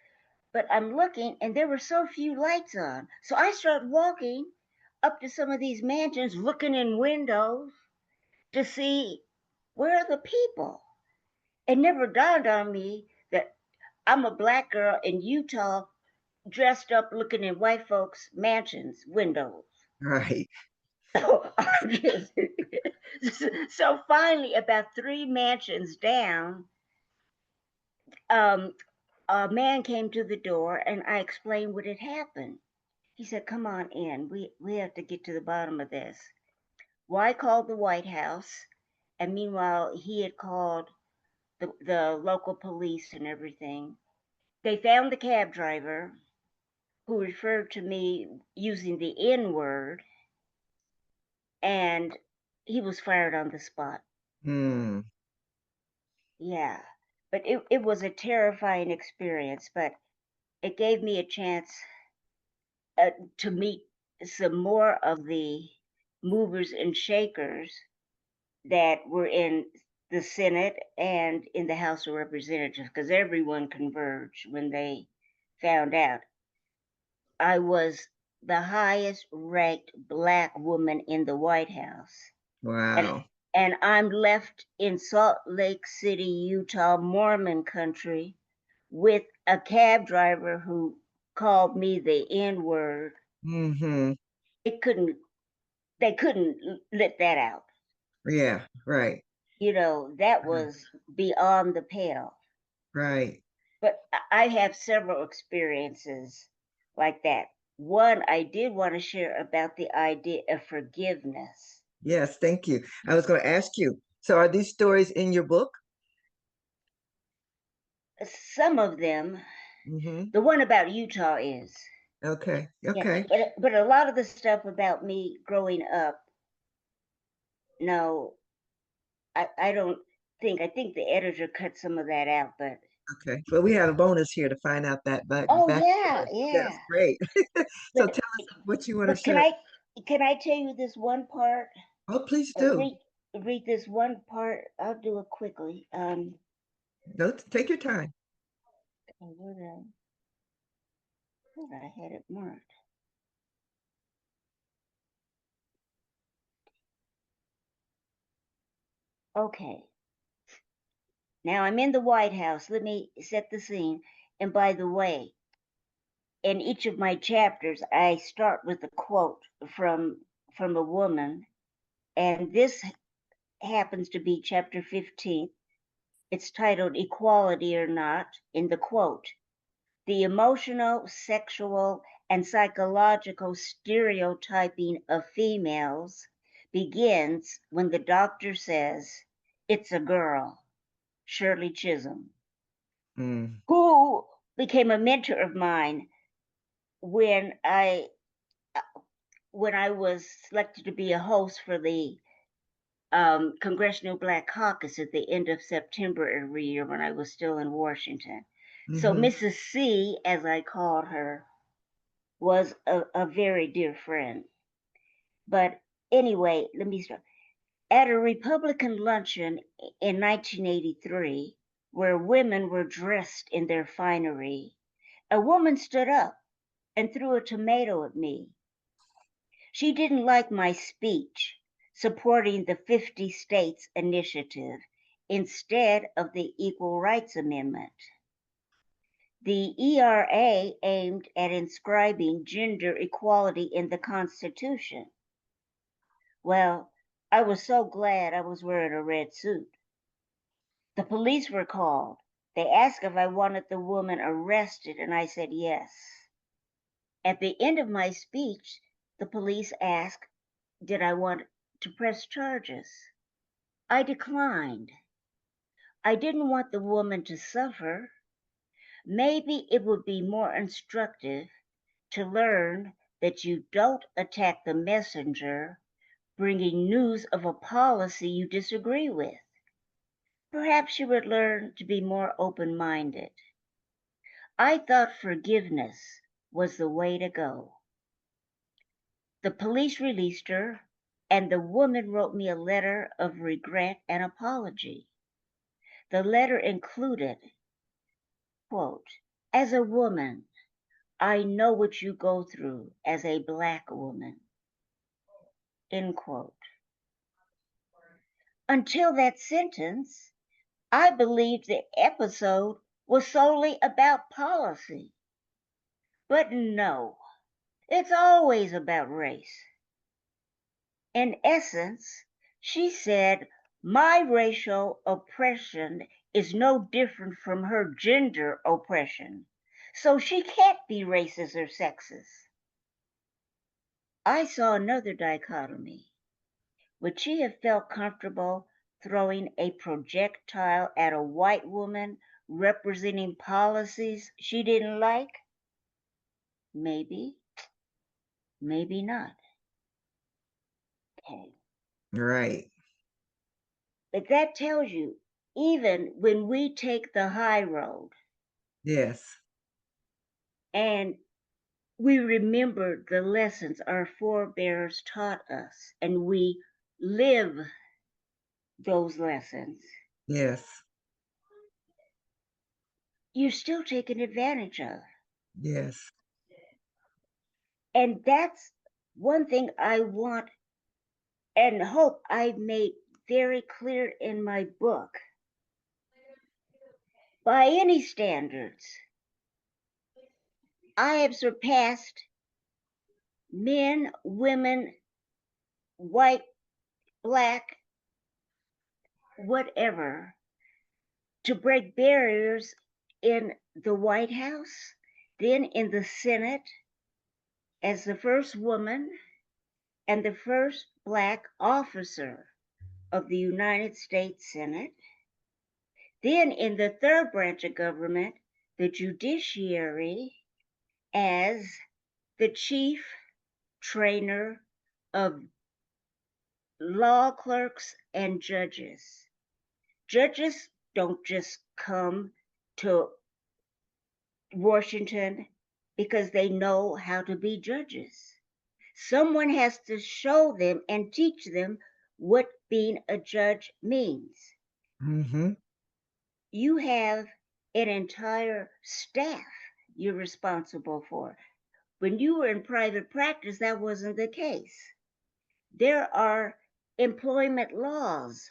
but I'm looking and there were so few lights on. So I start walking up to some of these mansions, looking in windows to see where are the people. It never dawned on me that I'm a black girl in Utah dressed up looking in white folks' mansions windows. Right. So, so finally, about three mansions down, um, a man came to the door and I explained what had happened. He said, "Come on in. We have to get to the bottom of this." Well, I called the White House, and meanwhile, he had called the local police and everything. They found the cab driver who referred to me using the N word, and he was fired on the spot. Mm, Yeah. But it was a terrifying experience, but it gave me a chance to meet some more of the movers and shakers that were in the Senate and in the House of Representatives, because everyone converged when they found out I was the highest ranked black woman in the White House. And wow. and I'm left in Salt Lake City, Utah, Mormon country, with a cab driver who called me the N word. Mm-hmm. It couldn't they couldn't let that out. Yeah, right. That was beyond the pale. Right. But I have several experiences like that one, I did want to share about the idea of forgiveness. Yes, thank you. I was going to ask you. So, are these stories in your book? Some of them, Mm-hmm. the one about Utah is. Okay. Yeah, Okay. but a lot of the stuff about me growing up, no, I don't think. I think the editor cut some of that out, but Okay. Well, we had a bonus here to find out that oh yeah, backstory. yeah. That's great. So, But tell us what you want to but share. can I tell you this one part? Oh, please do. Read this one part. I'll do it quickly. No, take your time. Where I had it marked. Okay. Now I'm in the White House. Let me set the scene. And by the way, in each of my chapters, I start with a quote from a woman, and this happens to be chapter 15. It's titled "Equality or Not." In the quote, the emotional, sexual, and psychological stereotyping of females begins when the doctor says, "It's a girl." Shirley Chisholm, Mm, who became a mentor of mine when I was selected to be a host for the Congressional Black Caucus at the end of September every year when I was still in Washington. So mm-hmm. Mrs. C, as I called her, was a very dear friend. But anyway, let me start. At a Republican luncheon in 1983, where women were dressed in their finery, a woman stood up and threw a tomato at me. She didn't like my speech supporting the 50 states initiative instead of the Equal Rights Amendment. The ERA aimed at inscribing gender equality in the Constitution. Well, I was so glad I was wearing a red suit. The police were called. They asked if I wanted the woman arrested, and I said yes. At the end of my speech, the police asked, did I want to press charges? I declined. I didn't want the woman to suffer. Maybe it would be more instructive to learn that you don't attack the messenger bringing news of a policy you disagree with. Perhaps you would learn to be more open minded. I thought forgiveness was the way to go. The police released her, and the woman wrote me a letter of regret and apology. The letter included, quote, as a woman, I know what you go through as a Black woman, end quote. Until that sentence, I believed the episode was solely about policy. But no, it's always about race. In essence, she said, my racial oppression is no different from her gender oppression, so she can't be racist or sexist. I saw another dichotomy. Would she have felt comfortable throwing a projectile at a white woman representing policies she didn't like? Maybe, maybe not. Okay. Right. But that tells you, even when we take the high road Yes. and we remember the lessons our forebears taught us and we live those lessons, Yes. you're still taken advantage of. Yes. And that's one thing I want and hope I've made very clear in my book. By any standards, I have surpassed men, women, white, black, whatever, to break barriers in the White House, then in the Senate, as the first woman and the first Black officer of the United States Senate. Then in the third branch of government, the judiciary, as the chief trainer of law clerks and judges. Judges don't just come to Washington because they know how to be judges. Someone has to show them and teach them what being a judge means. Mm-hmm. You have an entire staff you're responsible for. When you were in private practice, that wasn't the case. There are employment laws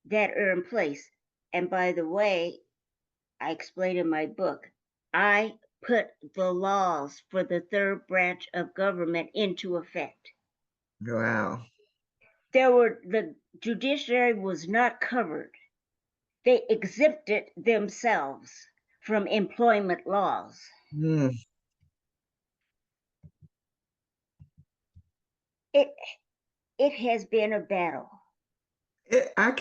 that are in place. And by the way, I explain in my book, I put the laws for the third branch of government into effect. Wow. The judiciary was not covered. They exempted themselves from employment laws. Mm. It has been a battle. I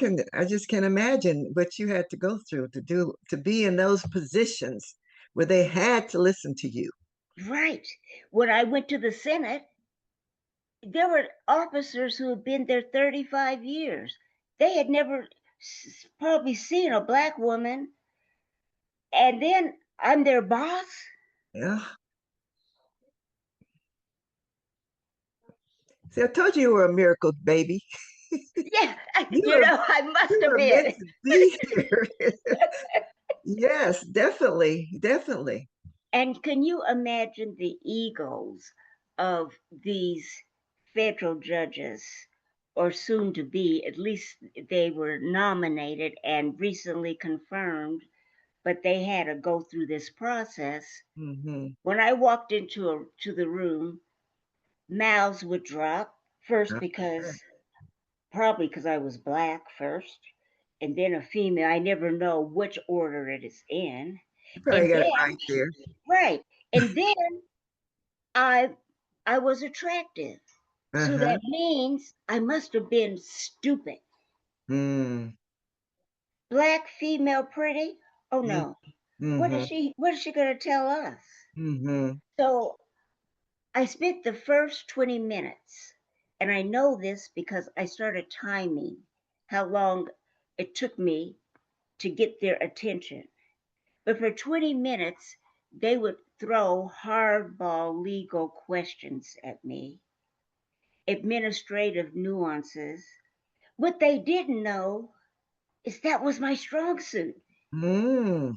just can imagine what you had to go through to be in those positions where they had to listen to you. Right. When I went to the Senate, there were officers who had been there 35 years. They had never probably seen a Black woman. And then I'm their boss. Yeah. See, I told you were a miracle baby. Yeah, You were I must you have were meant been. to be here. Yes, definitely, definitely. And can you imagine the egos of these federal judges, or soon to be? At least they were nominated and recently confirmed, but they had to go through this process. Mm-hmm. When I walked to the room, mouths would drop first probably because I was Black first, and then a female. I never know which order it is in. You probably And got it then, right there. right. And then I I was attractive. So Uh-huh. that means I must have been stupid. Mm. Black female pretty? Oh Mm. no. Mm-hmm. What is she gonna tell us? Mm-hmm. So I spent the first 20 minutes, and I know this because I started timing how long it took me to get their attention. But for 20 minutes, they would throw hardball legal questions at me, administrative nuances. What they didn't know is that was my strong suit. Mm.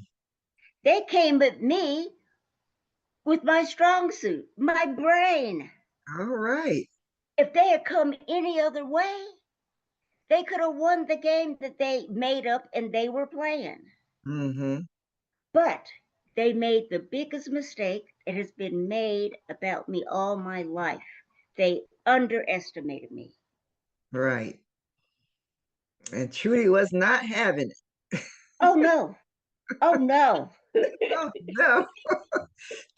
They came at me with my strong suit, my brain. All right. If they had come any other way, they could have won the game that they made up and they were playing. Mm-hmm. But they made the biggest mistake that has been made about me all my life. They underestimated me. Right. And Trudi was not having it. Oh no. Oh no. Oh no.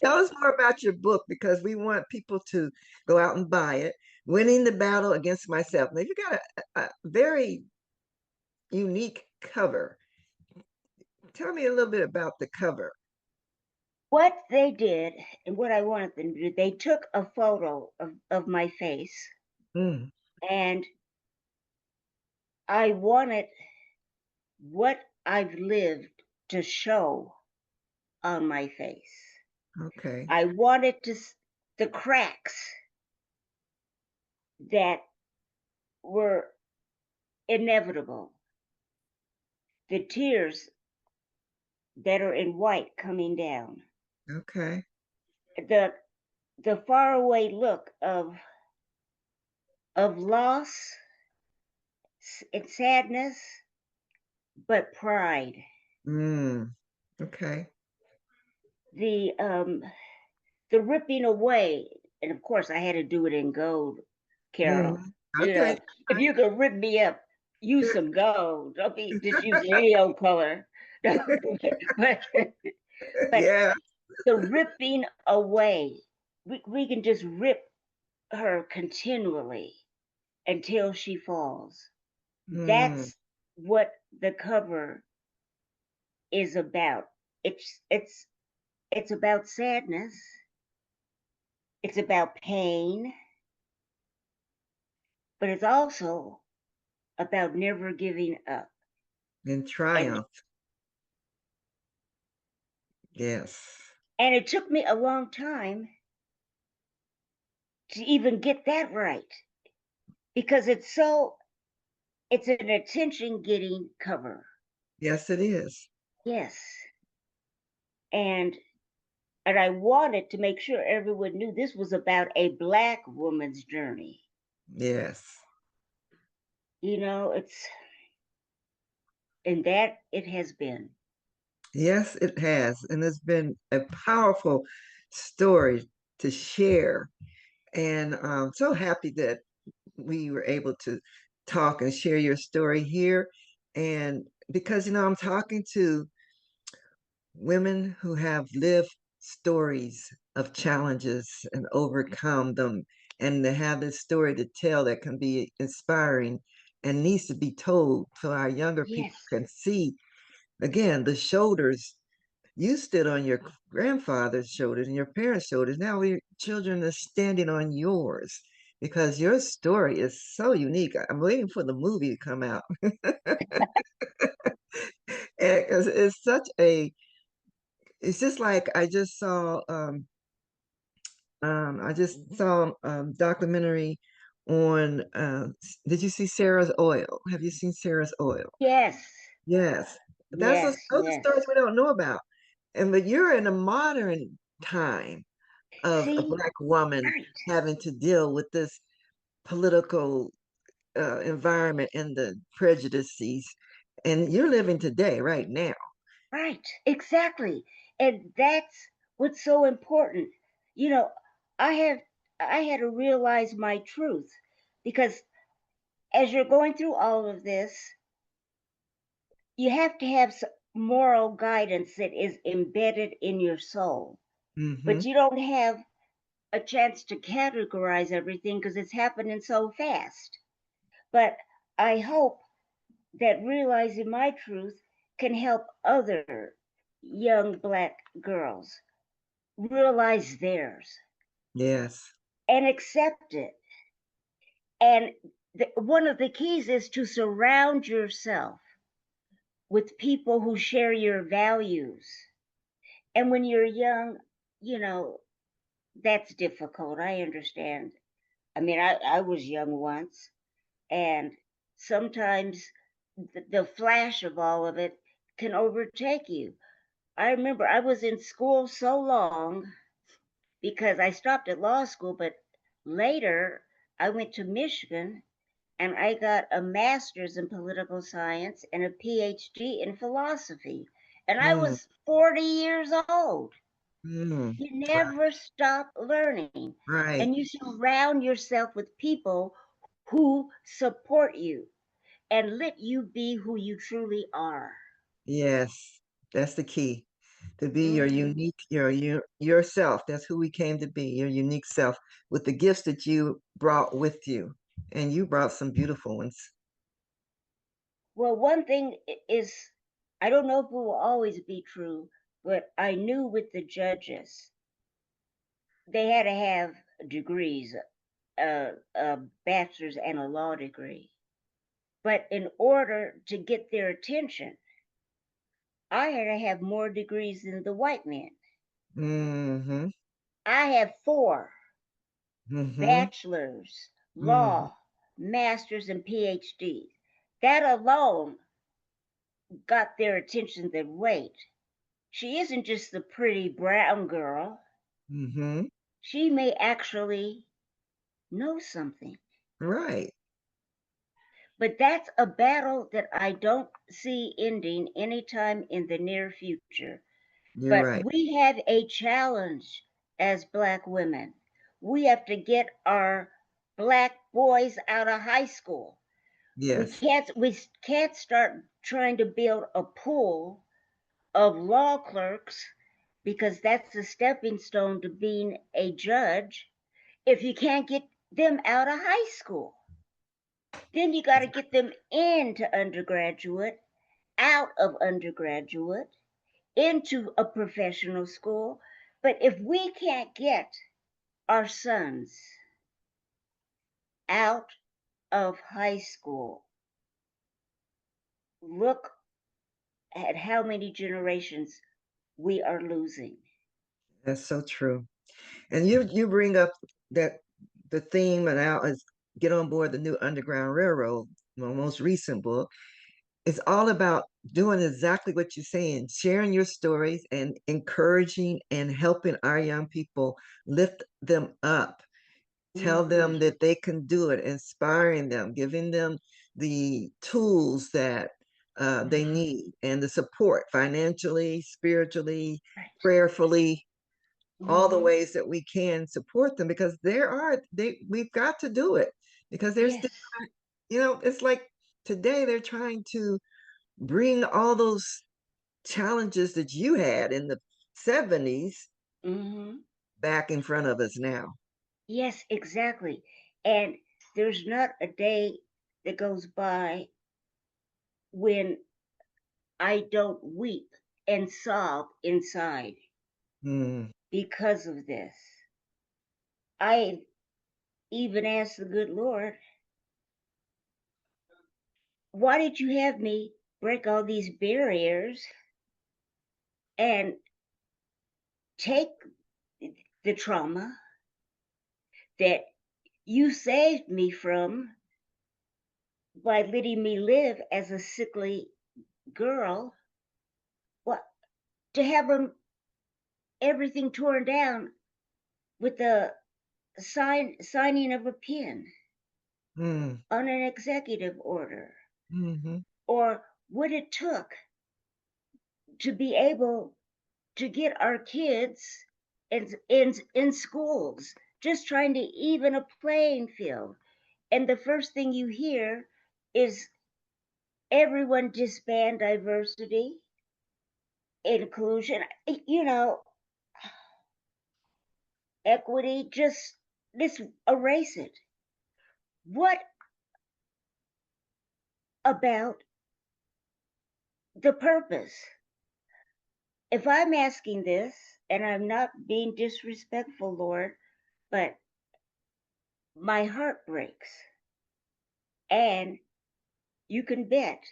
Tell us more about your book because we want people to go out and buy it. Winning the Battle Against Myself. Now, you got a very unique cover. Tell me a little bit about the cover. What they did and what I wanted them to do, they took a photo of my face, Mm, and I wanted what I've lived to show on my face. okay. I wanted the cracks that were inevitable, the tears that are in white coming down, Okay. the the faraway look of loss and sadness, but pride. Mm, okay. The the ripping away, and of course I had to do it in gold, Mm, Carol. You okay. know, if you could rip me up, use some gold. Don't be just using any old color. but but Yeah. the ripping away. we can just rip her continually until she falls. Mm, That's what the cover is about. It's about sadness. It's about pain, but it's also about never giving up. in And triumph. Yes. and it took me a long time to even get that right because it's an attention getting cover. Yes, it is. Yes. And and I wanted to make sure everyone knew this was about a black woman's journey. Yes. It's and that it has been. Yes, it has. And it's been a powerful story to share. And I'm so happy that we were able to talk and share your story here. And because, I'm talking to women who have lived stories of challenges and overcome them, and to have this story to tell that can be inspiring and needs to be told so our younger people Yes. can see again the shoulders. You stood on your grandfather's shoulders and your parents' shoulders. Now we children are standing on yours because your story is so unique. I'm waiting for the movie to come out. And 'cause it's such a it's just like I just saw documentary on did you see Sarah's Oil? Have you seen Sarah's Oil? Yes. Yes. Yes. Those are Yes. stories we don't know about. And but you're in a modern time of a See? black woman Right. having to deal with this political environment and the prejudices. And you're living today, right now. Right. Exactly. And that's what's so important. You know, I have I had to realize my truth because as you're going through all of this, you have to have moral guidance that is embedded in your soul. Mm-hmm. But you don't have a chance to categorize everything because it's happening so fast. But I hope that realizing my truth can help other young black girls realize theirs Yes. and accept it. And one of the keys is to surround yourself with people who share your values. And when you're young, you know, that's difficult. I understand. I mean, I was young once, and sometimes the flash of all of it can overtake you. I remember I was in school so long because I stopped at law school, but later I went to Michigan and I got a master's in political science and a PhD in philosophy. And I Mm, was 40 years old. mm, You never stop learning. right. And you surround yourself with people who support you and let you be who you truly are. Yes. That's the key. To be your Hmm. unique, yourself. That's who we came to be, your unique self, with the gifts that you brought with you. And you brought some beautiful ones. Well, one thing is, I don't know if it will always be true, but I knew with the judges, they had to have degrees, a bachelor's and a law degree. But in order to get their attention, I had to have more degrees than the white men. Mm-hmm. I have four Mm-hmm. bachelor's, Mm-hmm. law, master's, and PhDs. That alone got their attention. That wait, she isn't just the pretty brown girl. Mm-hmm. She may actually know something. Right. But that's a battle that I don't see ending anytime in the near future. You're But right. we have a challenge as black women. We have to get our black boys out of high school. Yes. We can't start trying to build a pool of law clerks because that's a stepping stone to being a judge. If you can't get them out of high school, then you got to get them into undergraduate, out of undergraduate, into a professional school. But if we can't get our sons out of high school, look at how many generations we are losing. That's so true. And you bring up that the theme, and now is get on board the new Underground Railroad, my most recent book. It's all about doing exactly what you're saying, sharing your stories and encouraging and helping our young people, lift them up, tell them that they can do it, inspiring them, giving them the tools that they need and the support financially, spiritually, Right. prayerfully, all the Mm-hmm. ways that we can support them, because we've got to do it, because there's Yes. it's like today they're trying to bring all those challenges that you had in the 70s Mm-hmm. back in front of us now. Yes, exactly. And there's not a day that goes by when I don't weep and sob inside Mm, because of this. I even asked the good Lord, why did you have me break all these barriers and take the trauma that you saved me from by letting me live as a sickly girl? What, to have everything torn down with the signing of a pen mm, on an executive order, mm-hmm, or what it took to be able to get our kids in schools, just trying to even a playing field. And the first thing you hear is everyone disband diversity, inclusion, you know, equity, just let's erase it. What about the purpose? If I'm asking this, and I'm not being disrespectful, Lord, but my heart breaks. And you can bet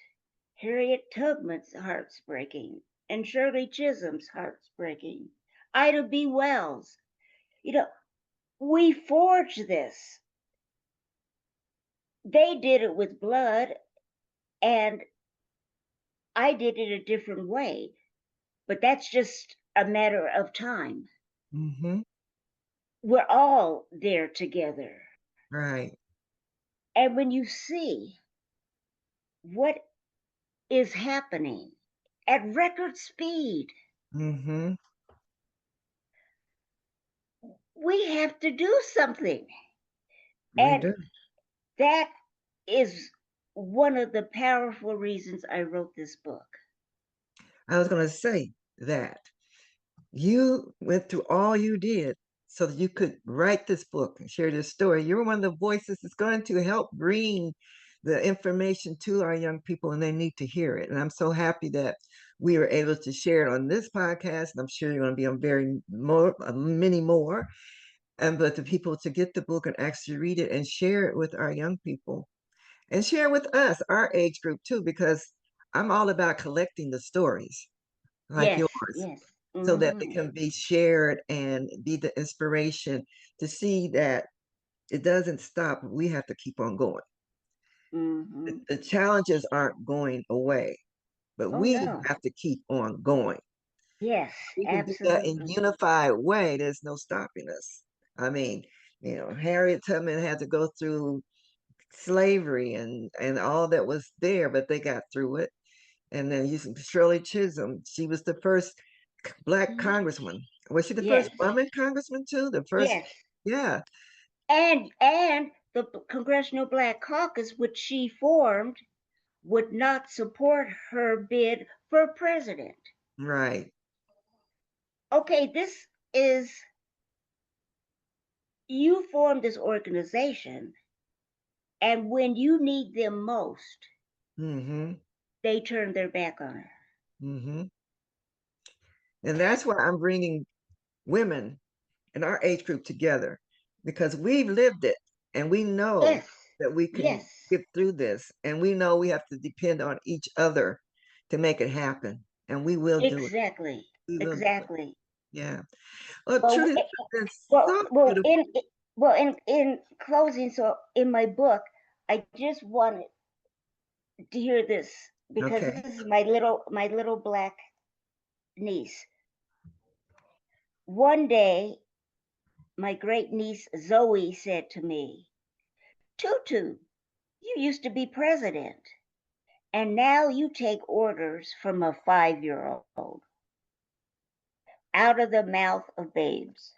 Harriet Tubman's heart's breaking, and Shirley Chisholm's heart's breaking. Ida B. Wells. You know, we forged this. They did it with blood, and I did it a different way. But that's just a matter of time. mm-hmm, We're all there together. right. And when you see what is happening at record speed, Mm-hmm, we have to do something. we And do. that is one of the powerful reasons I wrote this book. I was going to say that you went through all you did so that you could write this book and share this story. You're one of the voices that's going to help bring the information to our young people, and they need to hear it. And I'm so happy that we were able to share it on this podcast. And I'm sure you're going to be on many more. And but the people to get the book and actually read it and share it with our young people and share with us, our age group too, because I'm all about collecting the stories like Yes, yours yes. so that they Mm-hmm. can be shared and be the inspiration to see that it doesn't stop. We have to keep on going. Mm-hmm. The challenges aren't going away, but Oh we no. have to keep on going. Yes, We can do that in a absolutely. unified way. There's no stopping us. I mean, Harriet Tubman had to go through slavery and all that was there, but they got through it. And then using Shirley Chisholm, she was the first black Mhm. congressman. Was she the Yes, first woman congressman too? The first, yes. yeah, And the Congressional Black Caucus, which she formed, would not support her bid for president. right. okay, this is, you formed this organization, and when you need them most, Mm-hmm. they turn their back on her. Mm-hmm. And that's why I'm bringing women in our age group together because we've lived it and we know Yes, that we can yes, get through this and we know we have to depend on each other to make it happen. And we will do it. exactly, We will do it. exactly. Yeah. Well, Well, Trudy, it's well, so well, beautiful. in closing, so in my book, I just wanted to hear this because Okay. this is my little black niece. One day, my great niece Zoe said to me, "Tutu, you used to be president, and now you take orders from a 5-year-old out of the mouth of babes."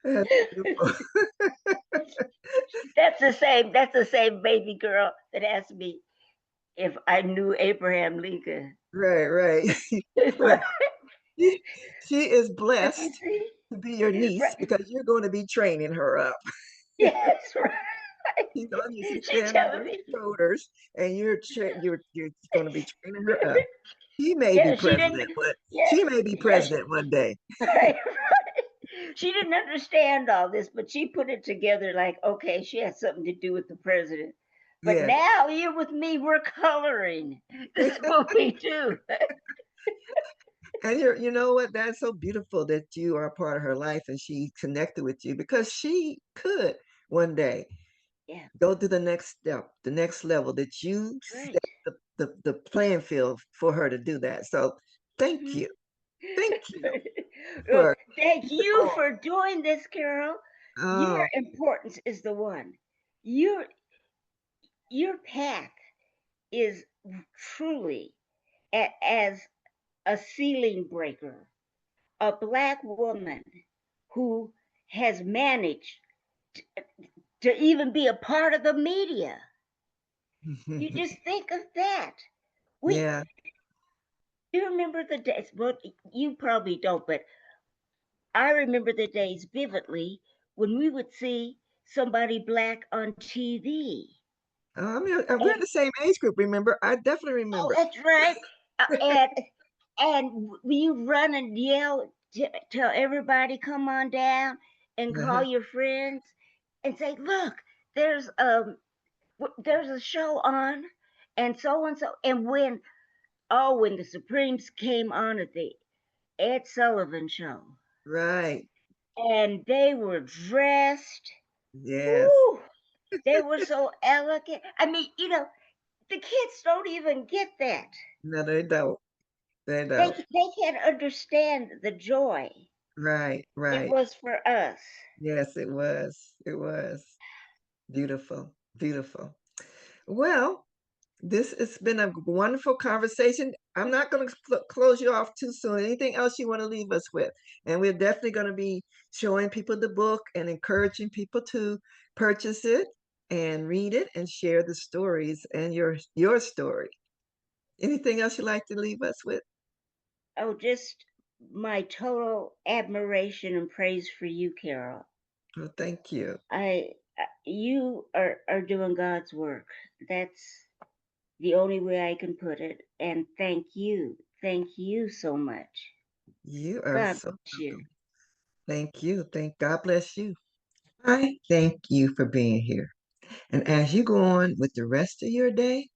That's beautiful. That's the same baby girl that asked me if I knew Abraham Lincoln. Right, right. Well, Right? she, she is You blessed see? to be your niece Right. because you're going to be training her up. Yes, right. She's on you to She stand on telling those me. shoulders, and you're going to be training her up. She may be Yeah, she didn't. president, but Yes, she may be yes, president one day. right, right. She didn't understand all this, but she put it together like, okay, she has something to do with the president. But Yes. now you're with me, we're coloring. This is what we do. And you know what? That's so beautiful that you are a part of her life and she connected with you because she could one day Yeah, go to the next step, the next level that you set right. the playing field for her to do that. So thank Hmm. you. Thank you Well, for thank keeping you on. for doing this, Carol. Your Oh, importance is the one. Your your path is truly as a ceiling breaker, a black woman who has managed to even be a part of the media. You just think of that. We yeah. You remember the days. Well, you probably don't, but I remember the days vividly when we would see somebody black on TV. I mean, we're in And the same age group, remember? I definitely oh, remember. that's right. And you run and yell, tell everybody come on down and call Uh-huh. your friends and say, look, there's there's a show on, and so and so. And when the Supremes came on at the Ed Sullivan show, Right. and they were dressed. Yes. Woo! They were so elegant. I mean, the kids don't even get that. No, they don't. They They don't. they can't understand the joy Right, it right. was for us. Yes, it was. It was. Beautiful. Beautiful. Well, this has been a wonderful conversation. I'm not going to close you off too soon. Anything else you want to leave us with? And we're definitely going to be showing people the book and encouraging people to purchase it and read it and share the stories and your story. Anything else you'd like to leave us with? Oh, just my total admiration and praise for you, Carol. Well, thank you. You are doing God's work. That's the only way I can put it. And thank you so much. You are God so bless you. welcome. Thank you. Thank God bless you. I thank you for being here. And as you go on with the rest of your day,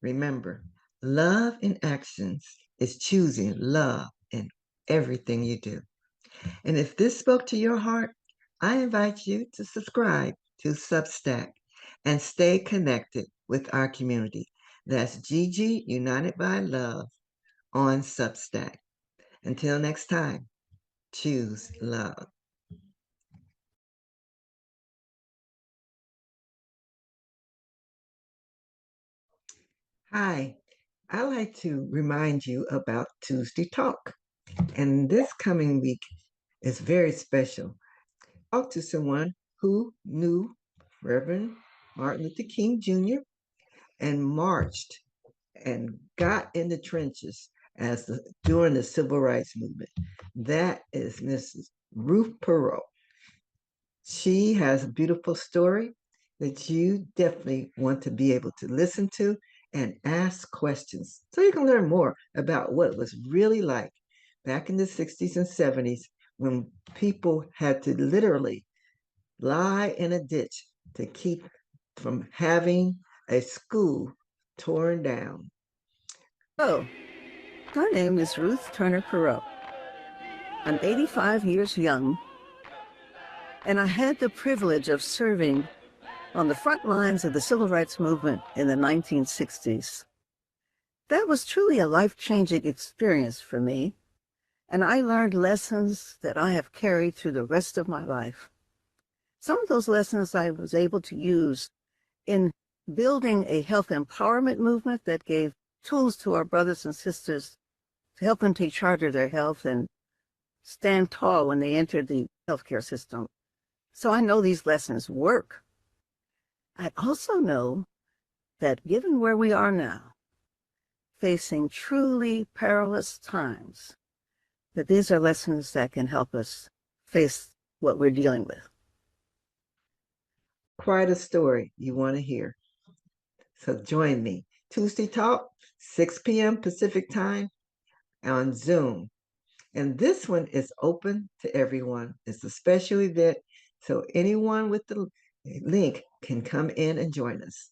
remember, love in actions is choosing love in everything you do. And if this spoke to your heart, I invite you to subscribe to Substack and stay connected with our community. That's Gigi United by Love on Substack. Until next time, choose love. Hi, I like to remind you about Tuesday Talk. And this coming week is very special. Talk to someone who knew Reverend Martin Luther King Jr. and marched and got in the trenches during the civil rights movement. That is Mrs. Ruth Perot. She has a beautiful story that you definitely want to be able to listen to and ask questions so you can learn more about what it was really like back in the 60s and 70s when people had to literally lie in a ditch to keep from having a school torn down. Oh, my name is Ruth Turner Perot. I'm 85 years young, and I had the privilege of serving on the front lines of the civil rights movement in the 1960s. That was truly a life-changing experience for me, and I learned lessons that I have carried through the rest of my life. Some of those lessons I was able to use in building a health empowerment movement that gave tools to our brothers and sisters to help them take charge of their health and stand tall when they entered the healthcare system. So I know these lessons work. I also know that given where we are now, facing truly perilous times, that these are lessons that can help us face what we're dealing with. Quite a story you want to hear. So join me Tuesday Talk, 6 p.m. Pacific Time on Zoom. And this one is open to everyone. It's a special event, so anyone with the link can come in and join us.